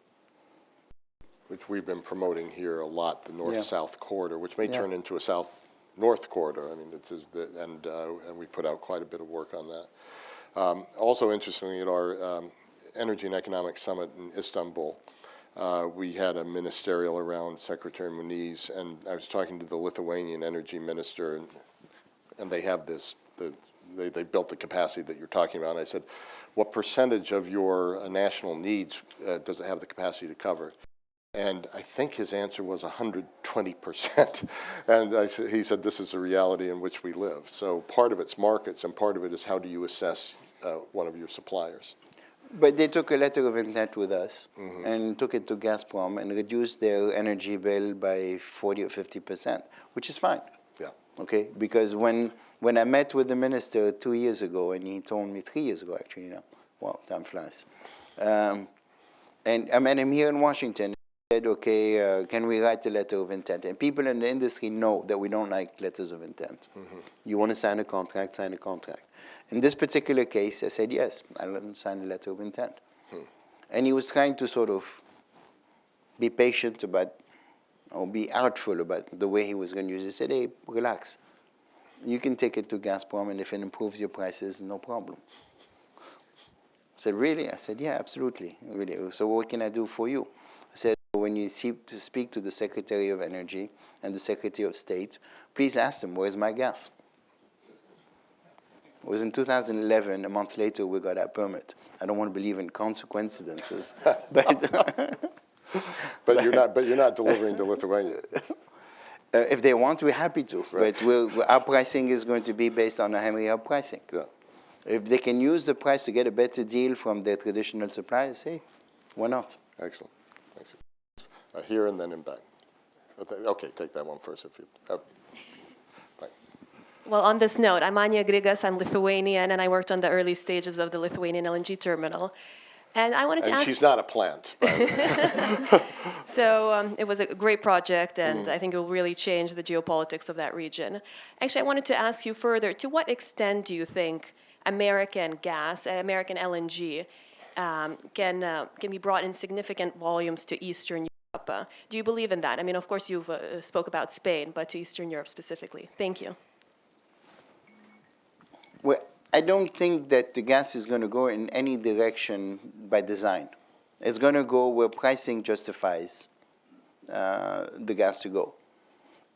Which we've been promoting here a lot, the north-south corridor, which may turn into a south-north corridor. I mean, and we put out quite a bit of work on that. Also, interestingly, at our Energy and Economic Summit in Istanbul, we had a ministerial around Secretary Muniz, and I was talking to the Lithuanian energy minister, and they have this, they built the capacity that you're talking about. And I said, what percentage of your national needs does it have the capacity to cover? And I think his answer was 120%. And he said, this is the reality in which we live. So part of it's markets, and part of it is how do you assess one of your suppliers. But they took a letter of intent with us and took it to Gazprom and reduced their energy bill by 40 or 50%, which is fine. Yeah. Okay, because when I met with the minister 2 years ago, and he told me 3 years ago, actually, wow, time flies. And I met him here in Washington. He said, okay, can we write a letter of intent? And people in the industry know that we don't like letters of intent. You want to sign a contract, sign a contract. In this particular case, I said, yes, I'll sign a letter of intent. And he was trying to sort of be patient about, or be artful about the way he was going to use it. He said, hey, relax. You can take it to Gazprom, and if it improves your prices, no problem. I said, really? I said, yeah, absolutely. Really. So what can I do for you? I said, when you speak to the Secretary of Energy and the Secretary of State, please ask them, where's my gas? It was in 2011. A month later, we got our permit. I don't want to believe in coincidences, but but you're not delivering to Lithuania. If they want, we're happy to. Right. But our pricing is going to be based on a Henry Hub pricing. Yeah. If they can use the price to get a better deal from their traditional suppliers, hey, why not? Excellent. Excellent. Here and then in back. Okay, take that one first if you. Well, on this note, I'm Anya Grigas, I'm Lithuanian, and I worked on the early stages of the Lithuanian LNG terminal. And I wanted to ask... she's not a plant. So it was a great project, and I think it will really change the geopolitics of that region. Actually, I wanted to ask you further, to what extent do you think American gas, American LNG, can be brought in significant volumes to Eastern Europe? Do you believe in that? I mean, of course, you've spoke about Spain, but to Eastern Europe specifically. Thank you. Well, I don't think that the gas is going to go in any direction by design. It's going to go where pricing justifies the gas to go.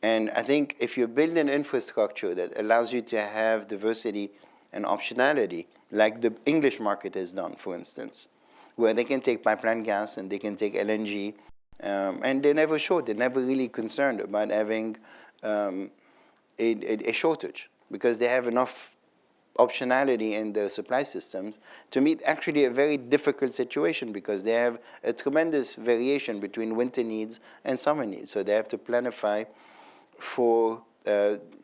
And I think if you build an infrastructure that allows you to have diversity and optionality, like the English market has done, for instance, where they can take pipeline gas and they can take LNG, and they're never short. They're never really concerned about having a shortage because they have enough optionality in their supply systems to meet actually a very difficult situation because they have a tremendous variation between winter needs and summer needs. So they have to planify for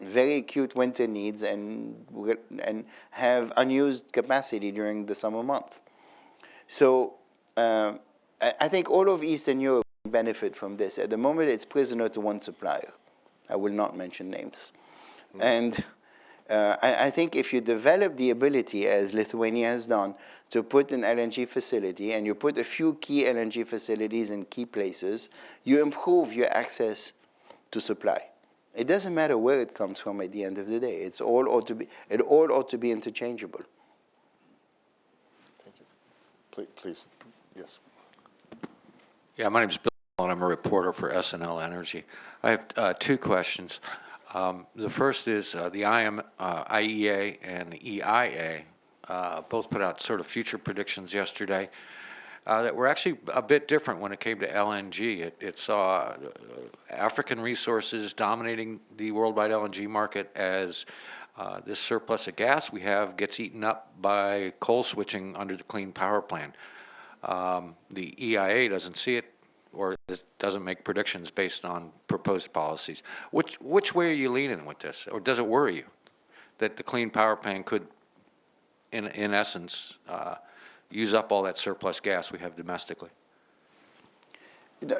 very acute winter needs and have unused capacity during the summer month. So I think all of Eastern Europe benefit from this. At the moment, it's prisoner to one supplier. I will not mention names. And I think if you develop the ability, as Lithuania has done, to put an LNG facility, and you put a few key LNG facilities in key places, you improve your access to supply. It doesn't matter where it comes from at the end of the day. It all ought to be interchangeable. Thank you. Please, yes. Yeah, my name is Bill and I'm a reporter for SNL Energy. I have two questions. The first is the IEA and the EIA both put out sort of future predictions yesterday that were actually a bit different when it came to LNG. It saw African resources dominating the worldwide LNG market as this surplus of gas we have gets eaten up by coal switching under the Clean Power Plan. The EIA doesn't see it, or it doesn't make predictions based on proposed policies. Which way are you leaning with this, or does it worry you that the Clean Power Plan could, in essence, use up all that surplus gas we have domestically?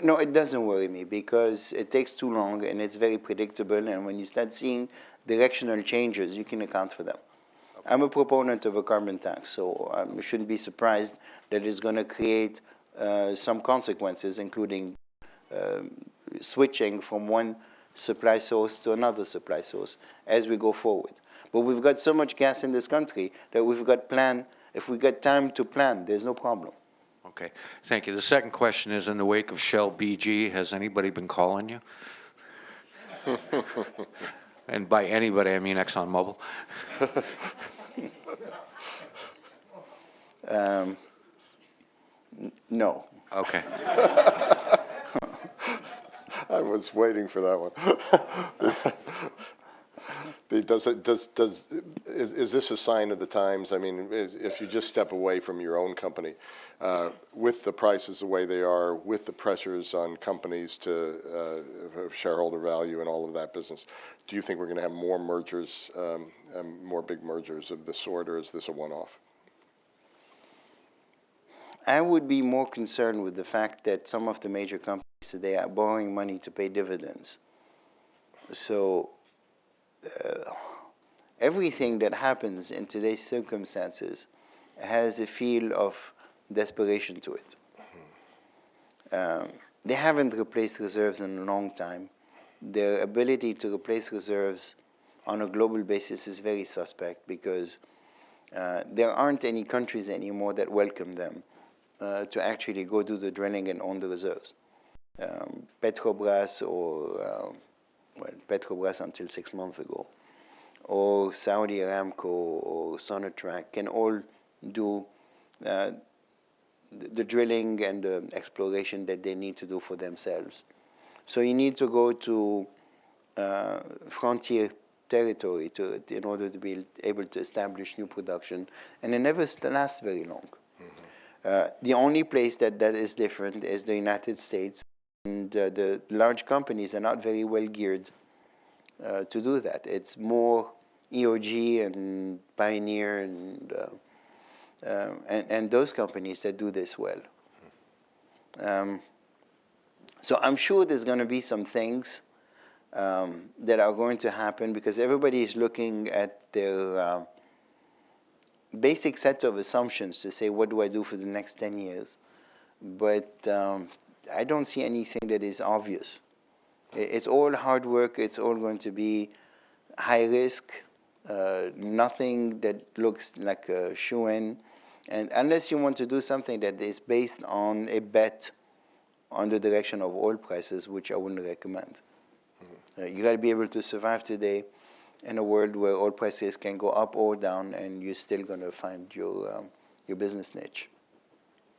No, it doesn't worry me because it takes too long and it's very predictable. And when you start seeing directional changes, you can account for them. Okay. I'm a proponent of a carbon tax, so I shouldn't be surprised that it's going to create some consequences, including switching from one supply source to another supply source as we go forward. But we've got so much gas in this country that we've got plan. If we got time to plan, there's no problem. Okay, thank you. The second question is, in the wake of Shell BG, has anybody been calling you? And by anybody, I mean ExxonMobil. No. Okay. I was waiting for that one. Is this a sign of the times? I mean, if you just step away from your own company, with the prices the way they are, with the pressures on companies to have shareholder value and all of that business, do you think we're going to have more mergers, more big mergers of this sort, or is this a one-off? I would be more concerned with the fact that some of the major companies today are borrowing money to pay dividends. So everything that happens in today's circumstances has a feel of desperation to it. They haven't replaced reserves in a long time. Their ability to replace reserves on a global basis is very suspect because there aren't any countries anymore that welcome them to actually go do the drilling and own the reserves. Petrobras or, Petrobras until 6 months ago, or Saudi Aramco or Sonatrach can all do the drilling and the exploration that they need to do for themselves. So you need to go to frontier territory in order to be able to establish new production, and it never lasts very long. The only place that is different is the United States, and the large companies are not very well geared to do that. It's more EOG and Pioneer and those companies that do this well. So I'm sure there's going to be some things that are going to happen because everybody is looking at their basic set of assumptions to say, what do I do for the next 10 years? But I don't see anything that is obvious. It's all hard work. It's all going to be high risk, nothing that looks like a shoe-in. And unless you want to do something that is based on a bet on the direction of oil prices, which I wouldn't recommend. You got to be able to survive today in a world where oil prices can go up or down, and you're still going to find your business niche.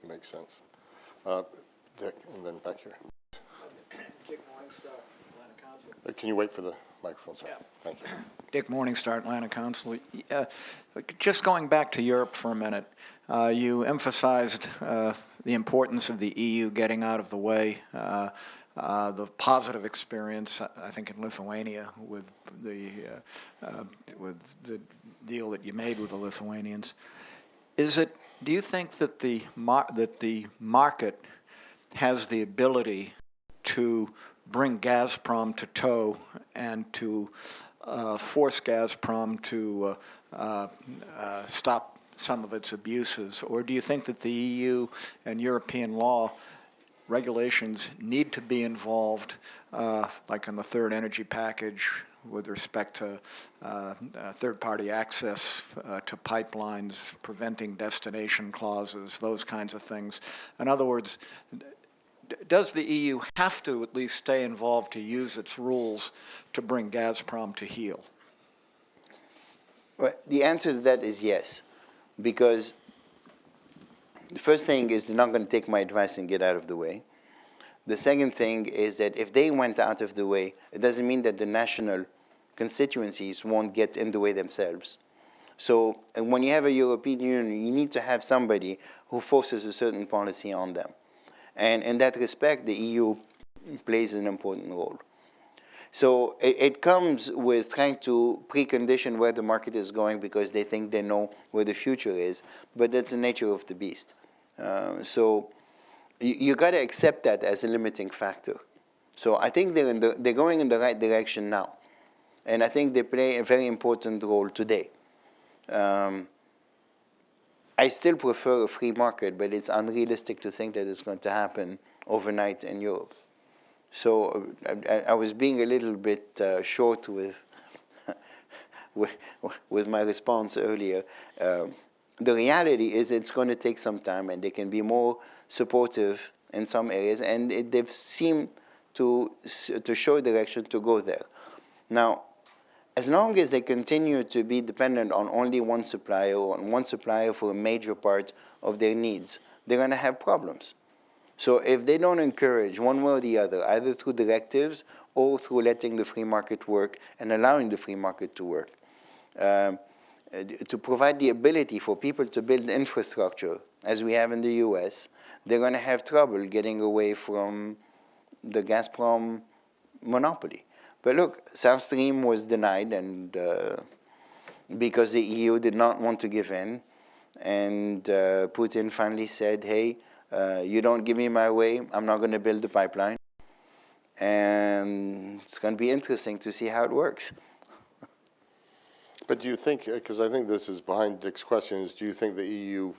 Makes sense. Dick, and then back here. Dick Morningstar, Atlanta Council. Can you wait for the microphone, sir? Yeah. Thank you. Dick Morningstar, Atlanta Council. Just going back to Europe for a minute, you emphasized the importance of the EU getting out of the way, the positive experience, I think, in Lithuania with the deal that you made with the Lithuanians. Do you think that the market has the ability to bring Gazprom to tow and to force Gazprom to stop some of its abuses? Or do you think that the EU and European law regulations need to be involved, like in the third energy package with respect to third-party access to pipelines, preventing destination clauses, those kinds of things? In other words, does the EU have to at least stay involved to use its rules to bring Gazprom to heel? Well, the answer to that is yes, because the first thing is they're not going to take my advice and get out of the way. The second thing is that if they went out of the way, it doesn't mean that the national constituencies won't get in the way themselves. So when you have a European Union, you need to have somebody who forces a certain policy on them. And in that respect, the EU plays an important role. So it comes with trying to precondition where the market is going because they think they know where the future is, but that's the nature of the beast. So you got to accept that as a limiting factor. So I think they're going in the right direction now. And I think they play a very important role today. I still prefer a free market, but it's unrealistic to think that it's going to happen overnight in Europe. So I was being a little bit short with, with my response earlier. The reality is it's going to take some time, and they can be more supportive in some areas, and they've seemed to show direction to go there. Now, as long as they continue to be dependent on only one supplier or on one supplier for a major part of their needs, they're going to have problems. So if they don't encourage one way or the other, either through directives or through letting the free market work and allowing the free market to work, to provide the ability for people to build infrastructure, as we have in the US, they're going to have trouble getting away from the Gazprom monopoly. But look, South Stream was denied, and because the EU did not want to give in, and Putin finally said, hey, you don't give me my way, I'm not going to build the pipeline. And it's going to be interesting to see how it works. But do you think, because I think this is behind Dick's question, is do you think the EU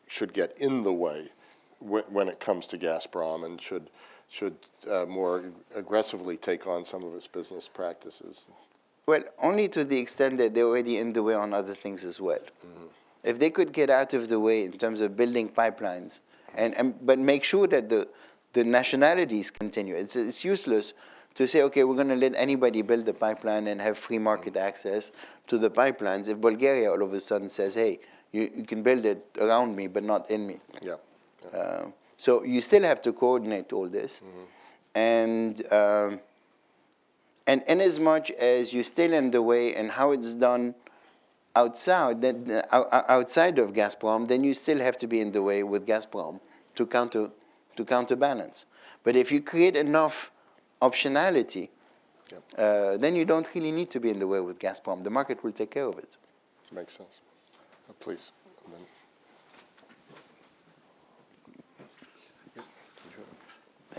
should get in the way when it comes to Gazprom and should more aggressively take on some of its business practices? Well, only to the extent that they're already in the way on other things as well. Mm-hmm. If they could get out of the way in terms of building pipelines, but make sure that the nationalities continue. It's useless to say, okay, we're going to let anybody build the pipeline and have free market access to the pipelines if Bulgaria all of a sudden says, hey, you can build it around me but not in me. Yeah. So you still have to coordinate all this. Mm-hmm. And in as much as you're still in the way and how it's done outside of Gazprom, then you still have to be in the way with Gazprom to counterbalance. But if you create enough optionality, then you don't really need to be in the way with Gazprom. The market will take care of it. Makes sense. Please.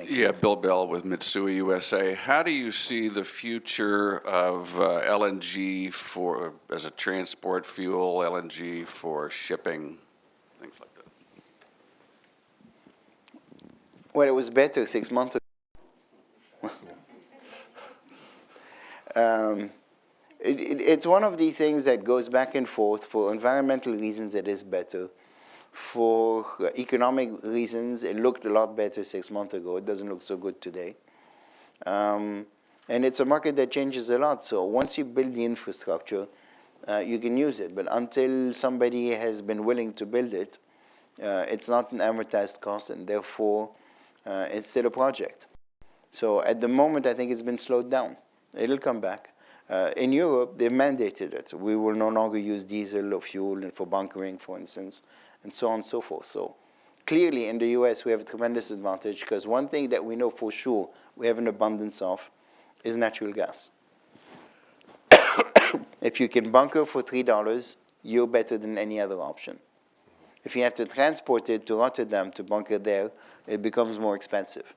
Yeah, Bill Bell with Mitsui USA. How do you see the future of LNG as a transport fuel, LNG for shipping, things like that? Well, it was better 6 months ago. It's one of these things that goes back and forth. For environmental reasons, it is better. For economic reasons, it looked a lot better 6 months ago. It doesn't look so good today. And it's a market that changes a lot. So once you build the infrastructure, you can use it. But until somebody has been willing to build it, it's not an amortized cost, and therefore it's still a project. So at the moment, I think it's been slowed down. It'll come back. In Europe, they've mandated it. We will no longer use diesel or fuel and for bunkering, for instance, and so on and so forth. So clearly in the US, we have a tremendous advantage because one thing that we know for sure we have an abundance of is natural gas. If you can bunker for $3, you're better than any other option. If you have to transport it to Rotterdam to bunker there, it becomes more expensive.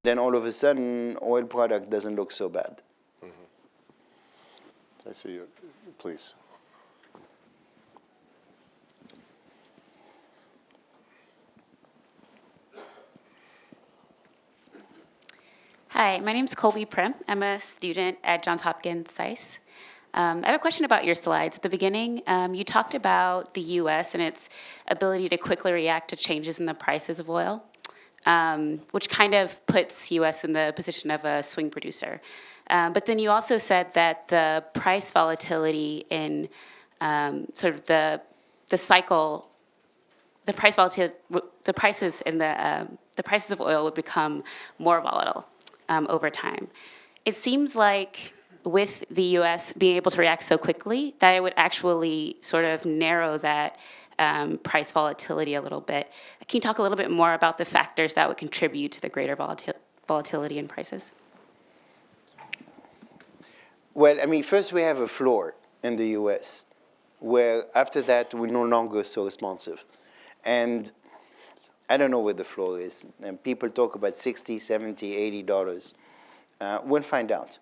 Then all of a sudden, oil product doesn't look so bad. I see you. Please. Hi, my name is Colby Prim. I'm a student at Johns Hopkins SAIS. I have a question about your slides. At the beginning, you talked about the U.S. and its ability to quickly react to changes in the prices of oil. which kind of puts U.S. in the position of a swing producer. But then you also said that the price volatility in sort of the cycle, the price volatility, the prices in the prices of oil would become more volatile over time. It seems like with the U.S. being able to react so quickly, that it would actually sort of narrow that price volatility a little bit. Can you talk a little bit more about the factors that would contribute to the greater volatility in prices? Well, I mean, first we have a floor in the US, where after that we're no longer so responsive. And I don't know where the floor is. And people talk about $60, $70, $80. We'll find out.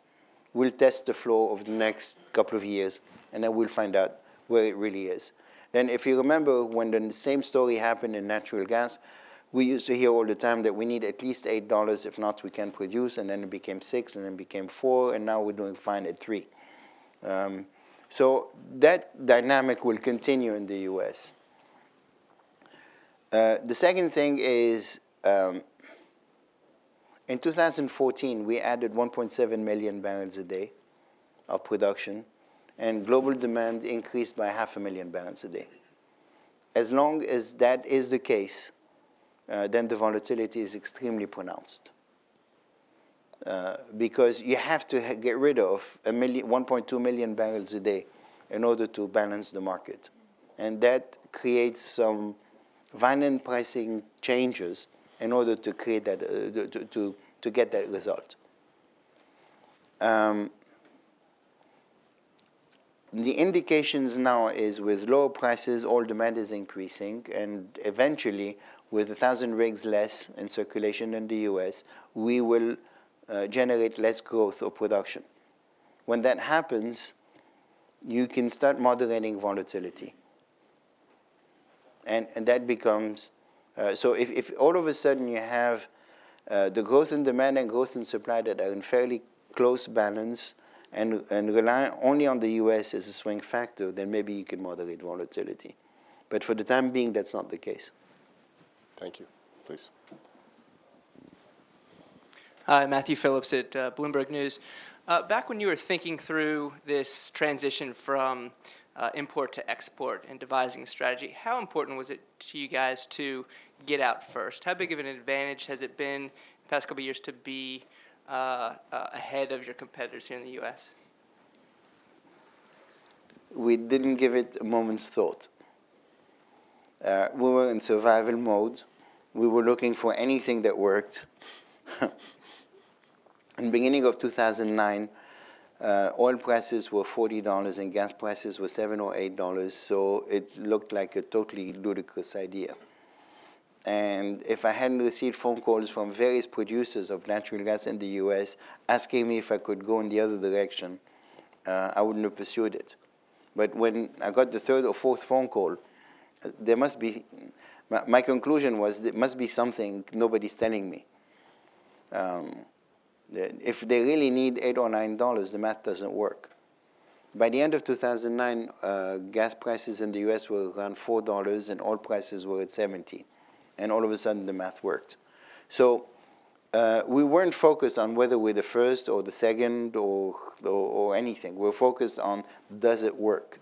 We'll test the floor over the next couple of years, and then we'll find out where it really is. Then if you remember when the same story happened in natural gas, we used to hear all the time that we need at least $8, if not we can't produce, and then it became 6, and then it became 4, and now we're doing fine at 3. So that dynamic will continue in the US. The second thing is, in 2014, we added 1.7 million barrels a day of production, and global demand increased by 500,000 barrels a day. As long as that is the case, then the volatility is extremely pronounced. Because you have to get rid of 1.2 million barrels a day in order to balance the market. And that creates some violent pricing changes in order to create that, to get that result. The indications now is with lower prices, oil demand is increasing, and eventually, with 1,000 rigs less in circulation in the US, we will generate less growth of production. When that happens, you can start moderating volatility. And that becomes, so if all of a sudden you have the growth in demand and growth in supply that are in fairly close balance and rely only on the US as a swing factor, then maybe you can moderate volatility. But for the time being, that's not the case. Thank you. Please. Hi, Matthew Phillips at Bloomberg News. Back when you were thinking through this transition from import to export and devising a strategy, how important was it to you guys to get out first? How big of an advantage has it been the past couple of years to be ahead of your competitors here in the U.S.? We didn't give it a moment's thought. We were in survival mode. We were looking for anything that worked. In the beginning of 2009, oil prices were $40 and gas prices were $7 or $8, so it looked like a totally ludicrous idea. And if I hadn't received phone calls from various producers of natural gas in the US asking me if I could go in the other direction, I wouldn't have pursued it. But when I got the third or fourth phone call, there must be, my conclusion was there must be something nobody's telling me. If they really need $8 or $9, the math doesn't work. By the end of 2009, gas prices in the US were around $4 and oil prices were at 70. And all of a sudden, the math worked. So we weren't focused on whether we're the first or the second or anything. We're focused on, does it work?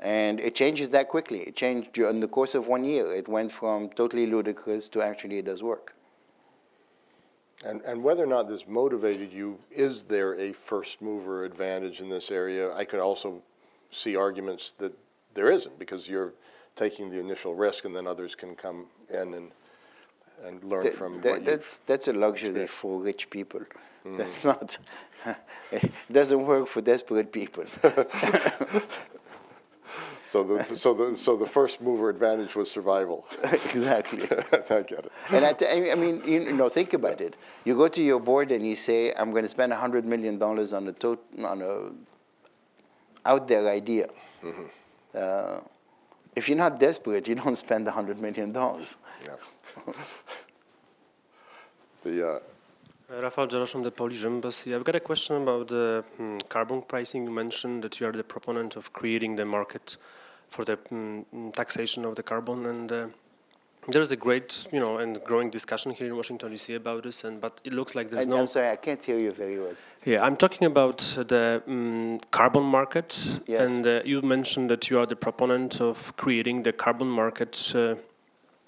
And it changes that quickly. It changed in the course of 1 year. It went from totally ludicrous to actually it does work. And whether or not this motivated you, is there a first mover advantage in this area? I could also see arguments that there isn't, because you're taking the initial risk and then others can come in and learn from what that's a luxury for rich people. That's not, it doesn't work for desperate people. So the first mover advantage was survival. Exactly. I get it. And I mean, you know, think about it. You go to your board and you say, I'm going to spend $100 million on a out there idea. Mm-hmm. If you're not desperate, you don't spend $100 million. Yeah. Rafał Jarosz from the Polish Embassy. I've got a question about the carbon pricing. You mentioned that you are the proponent of creating the market for the taxation of the carbon. And there's a great, and growing discussion here in Washington D.C. about this, but it looks like there's no. I'm sorry, I can't hear you very well. Yeah, I'm talking about the carbon market, Yes. and you mentioned that you are the proponent of creating the carbon market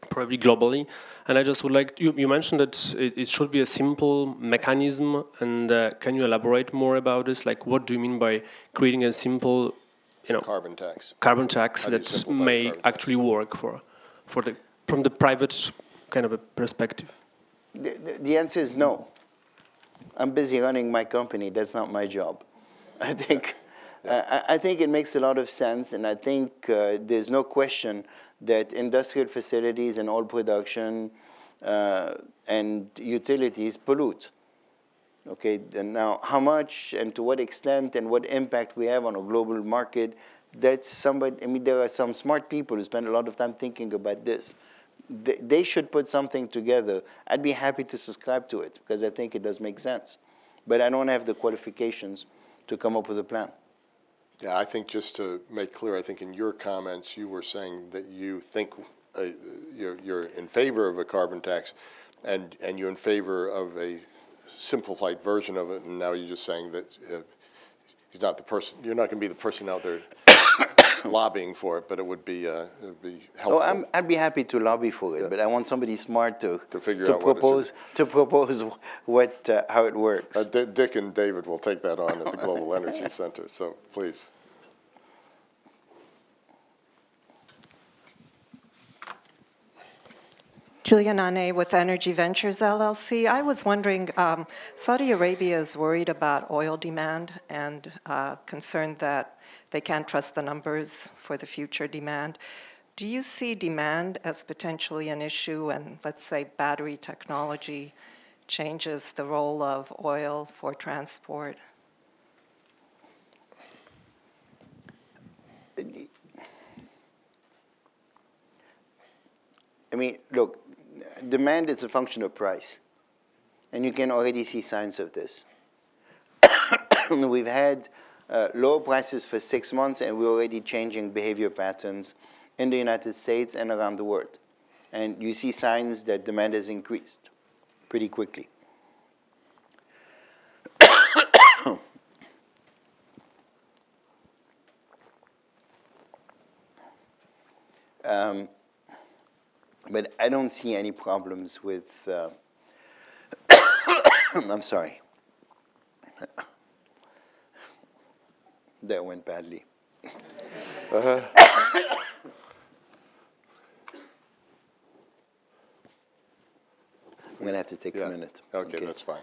probably globally. And I just would like, you mentioned that it should be a simple mechanism, and can you elaborate more about this? Like, what do you mean by creating a simple, Carbon tax. carbon tax How do you that simplify the may carbon tax? actually work from the private kind of a perspective? The answer is no. I'm busy running my company. That's not my job. I think it makes a lot of sense, and I think there's no question that industrial facilities and oil production and utilities pollute. Okay, and now how much and to what extent and what impact we have on a global market, that's somebody, there are some smart people who spend a lot of time thinking about this. They should put something together. I'd be happy to subscribe to it because I think it does make sense. But I don't have the qualifications to come up with a plan. Yeah, I think just to make clear, I think in your comments you were saying that you think you're in favor of a carbon tax and you're in favor of a simplified version of it, and now you're just saying that he's not the person, you're not going to be the person out there lobbying for it, but it would be helpful. Oh, I'd be happy to lobby for it, but I want somebody smart to propose how it works. Dick and David will take that on at the Global Energy Center, so please. Julia Nane with Energy Ventures LLC. I was wondering, Saudi Arabia is worried about oil demand and concerned that they can't trust the numbers for the future demand. Do you see demand as potentially an issue, and let's say battery technology changes the role of oil for transport? Look, demand is a function of price, and you can already see signs of this. We've had lower prices for 6 months, and we're already changing behavior patterns in the United States and around the world. And you see signs that demand has increased pretty quickly. But I don't see any problems with, I'm sorry. That went badly. I'm going to have to take a minute. Okay, that's fine.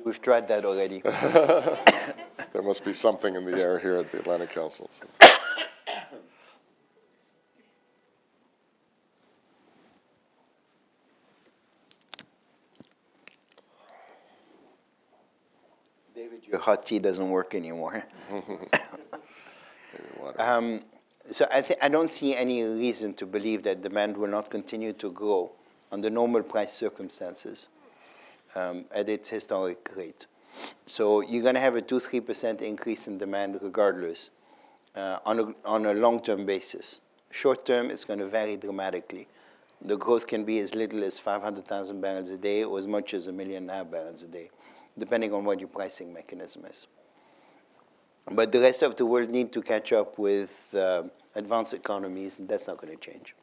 We've tried that already. There must be something in the air here at the Atlantic Council. David, your hot tea doesn't work anymore. So I don't see any reason to believe that demand will not continue to grow under normal price circumstances at its historic rate. So you're going to have a 2-3% increase in demand regardless on a long-term basis. Short-term, it's going to vary dramatically. The growth can be as little as 500,000 barrels a day or as much as 1.5 million barrels a day, depending on what your pricing mechanism is. But the rest of the world need to catch up with advanced economies, and that's not going to change.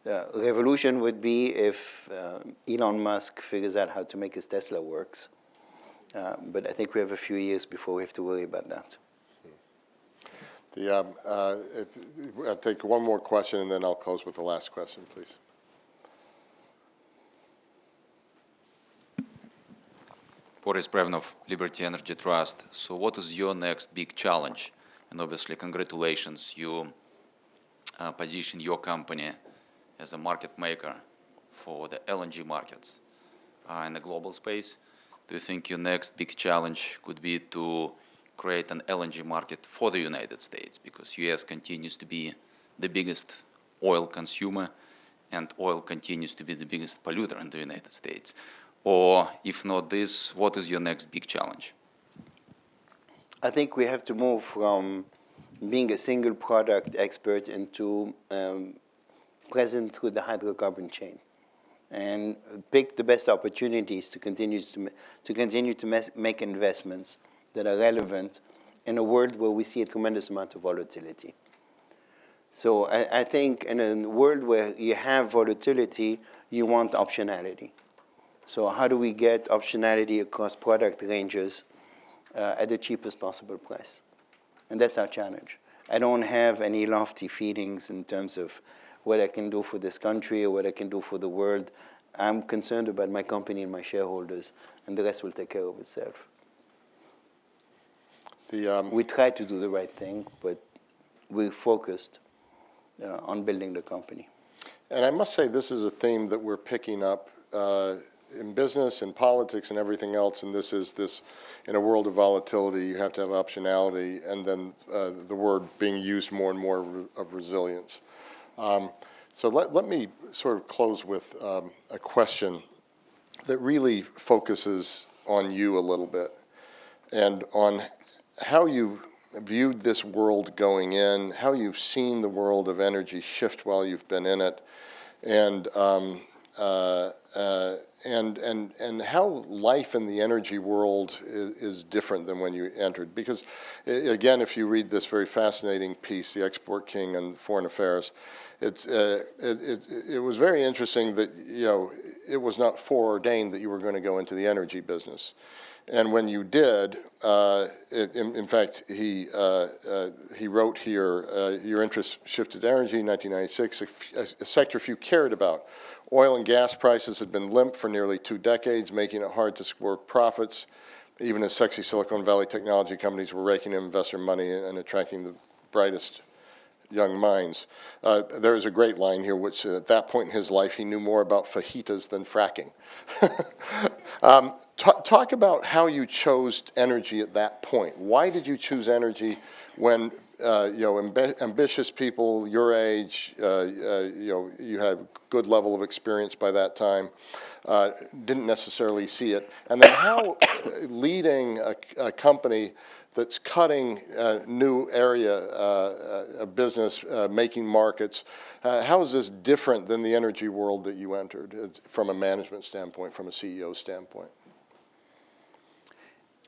The revolution would be if Elon Musk figures out how to make his Tesla works. But I think we have a few years before we have to worry about that. I'll take one more question, and then I'll close with the last question, please. Boris Brevnov, Liberty Energy Trust. So what is your next big challenge? And obviously, congratulations, you position your company as a market maker for the LNG markets in the global space. Do you think your next big challenge could be to create an LNG market for the United States? Because US continues to be the biggest oil consumer, and oil continues to be the biggest polluter in the United States. Or if not this, what is your next big challenge? I think we have to move from being a single product expert into present through the hydrocarbon chain, and pick the best opportunities to continue to make investments that are relevant in a world where we see a tremendous amount of volatility. So I think in a world where you have volatility, you want optionality. So how do we get optionality across product ranges at the cheapest possible price? And that's our challenge. I don't have any lofty feelings in terms of what I can do for this country or what I can do for the world. I'm concerned about my company and my shareholders, and the rest will take care of itself. We try to do the right thing, but we're focused on building the company. And I must say, this is a theme that we're picking up in business, in politics, and everything else. And this is this, in a world of volatility, you have to have optionality, and then the word being used more and more of resilience. So let me sort of close with a question that really focuses on you a little bit, and on how you viewed this world going in, how you've seen the world of energy shift while you've been in it, and how life in the energy world is different than when you entered. Because, again, if you read this very fascinating piece, The Export King and Foreign Affairs, it was very interesting that, it was not foreordained that you were going to go into the energy business. And when you did, in fact, he wrote here, your interest shifted to energy in 1996, a sector few cared about. Oil and gas prices had been limp for nearly 2 decades, making it hard to score profits, even as sexy Silicon Valley technology companies were raking in investor money and attracting the brightest young minds. There is a great line here, which at that point in his life, he knew more about fajitas than fracking. Talk about how you chose energy at that point. Why did you choose energy when ambitious people your age, you had a good level of experience by that time, didn't necessarily see it, and then how leading a company that's cutting new area of business, making markets, how is this different than the energy world that you entered from a management standpoint, from a CEO standpoint?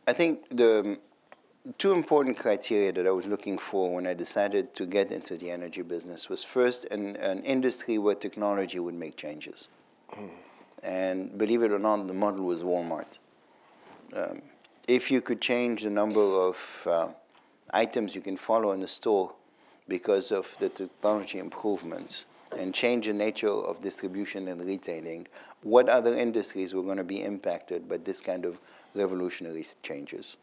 I think the 2 important criteria that I was looking for when I decided to get into the energy business was, first, an industry where technology would make changes. And believe it or not, the model was Walmart. If you could change the number of items you can follow in the store because of the technology improvements, and change the nature of distribution and retailing, what other industries were going to be impacted by this kind of revolutionary changes?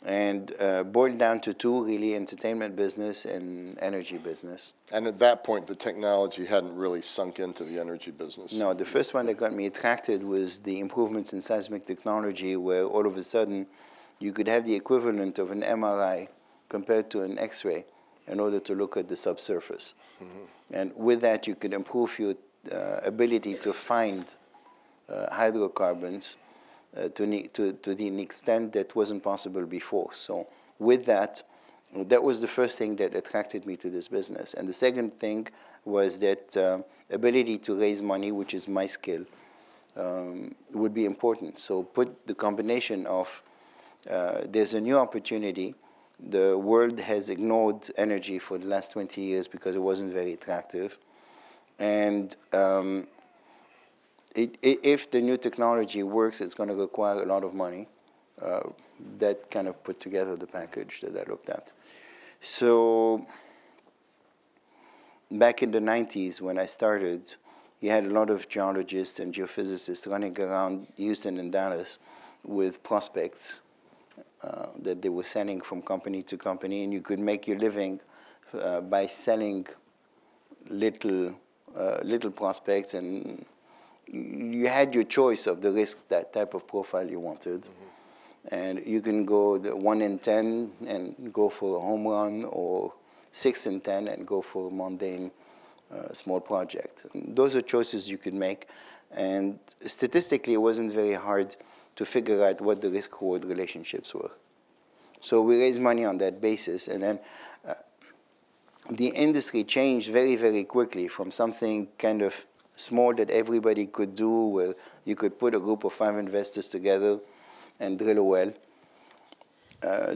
And boiled down to 2, really, entertainment business and energy business. And at that point, the technology hadn't really sunk into the energy business. No, the first one that got me attracted was the improvements in seismic technology, where all of a sudden you could have the equivalent of an MRI compared to an X-ray in order to look at the subsurface. And with that, you could improve your ability to find hydrocarbons to the extent that wasn't possible before. So with that, that was the first thing that attracted me to this business. And the second thing was that ability to raise money, which is my skill, would be important. So put the combination of there's a new opportunity. The world has ignored energy for the last 20 years because it wasn't very attractive. And if the new technology works, it's going to require a lot of money. That kind of put together the package that I looked at. So back in the 90s, when I started, you had a lot of geologists and geophysicists running around Houston and Dallas with prospects that they were sending from company to company, and you could make your living by selling little prospects, and you had your choice of the risk, that type of profile you wanted. And you can go the 1 in 10 and go for a home run, or 6 in 10 and go for a mundane small project. And those are choices you could make. And statistically, it wasn't very hard to figure out what the risk-reward relationships were. So we raised money on that basis, and then the industry changed very, very quickly from something kind of small that everybody could do, where you could put a group of 5 investors together and drill a well,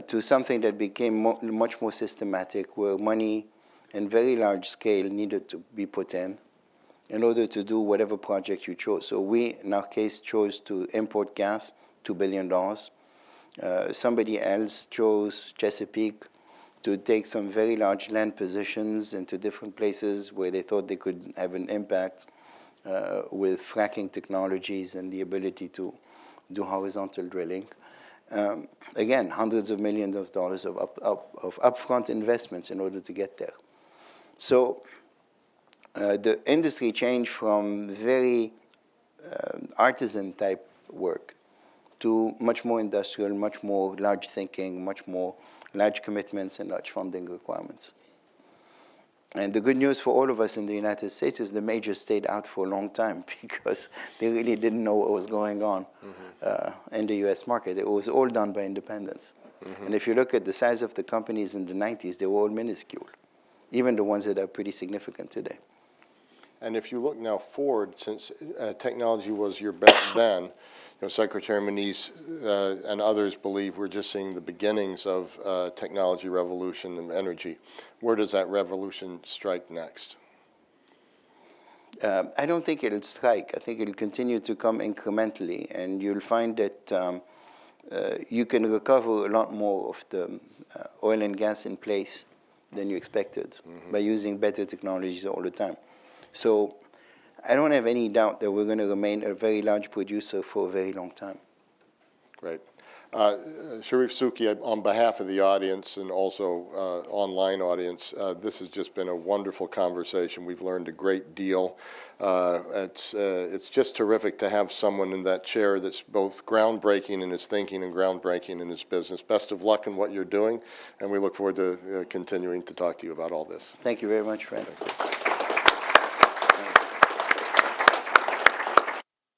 to something that became much more systematic, where money in very large scale needed to be put in order to do whatever project you chose. So we, in our case, chose to import gas, $2 billion. Somebody else chose Chesapeake to take some very large land positions into different places where they thought they could have an impact with fracking technologies and the ability to do horizontal drilling. Again, hundreds of millions of dollars of upfront investments in order to get there. So the industry changed from very artisan type work to much more industrial, much more large thinking, much more large commitments and large funding requirements. And the good news for all of us in the United States is the majors stayed out for a long time because they really didn't know what was going on in the US market. It was all done by independents. And if you look at the size of the companies in the 90s, they were all minuscule, even the ones that are pretty significant today. And if you look now forward, since technology was your bet then, Secretary Moniz and others believe we're just seeing the beginnings of technology revolution in energy. Where does that revolution strike next? I don't think it'll strike. I think it'll continue to come incrementally, and you'll find that you can recover a lot more of the oil and gas in place than you expected by using better technologies all the time. So I don't have any doubt that we're going to remain a very large producer for a very long time. Great. Charif Souki, on behalf of the audience and also online audience, this has just been a wonderful conversation. We've learned a great deal. It's just terrific to have someone in that chair that's both groundbreaking in his thinking and groundbreaking in his business. Best of luck in what you're doing, and we look forward to continuing to talk to you about all this. Thank you very much, Fred.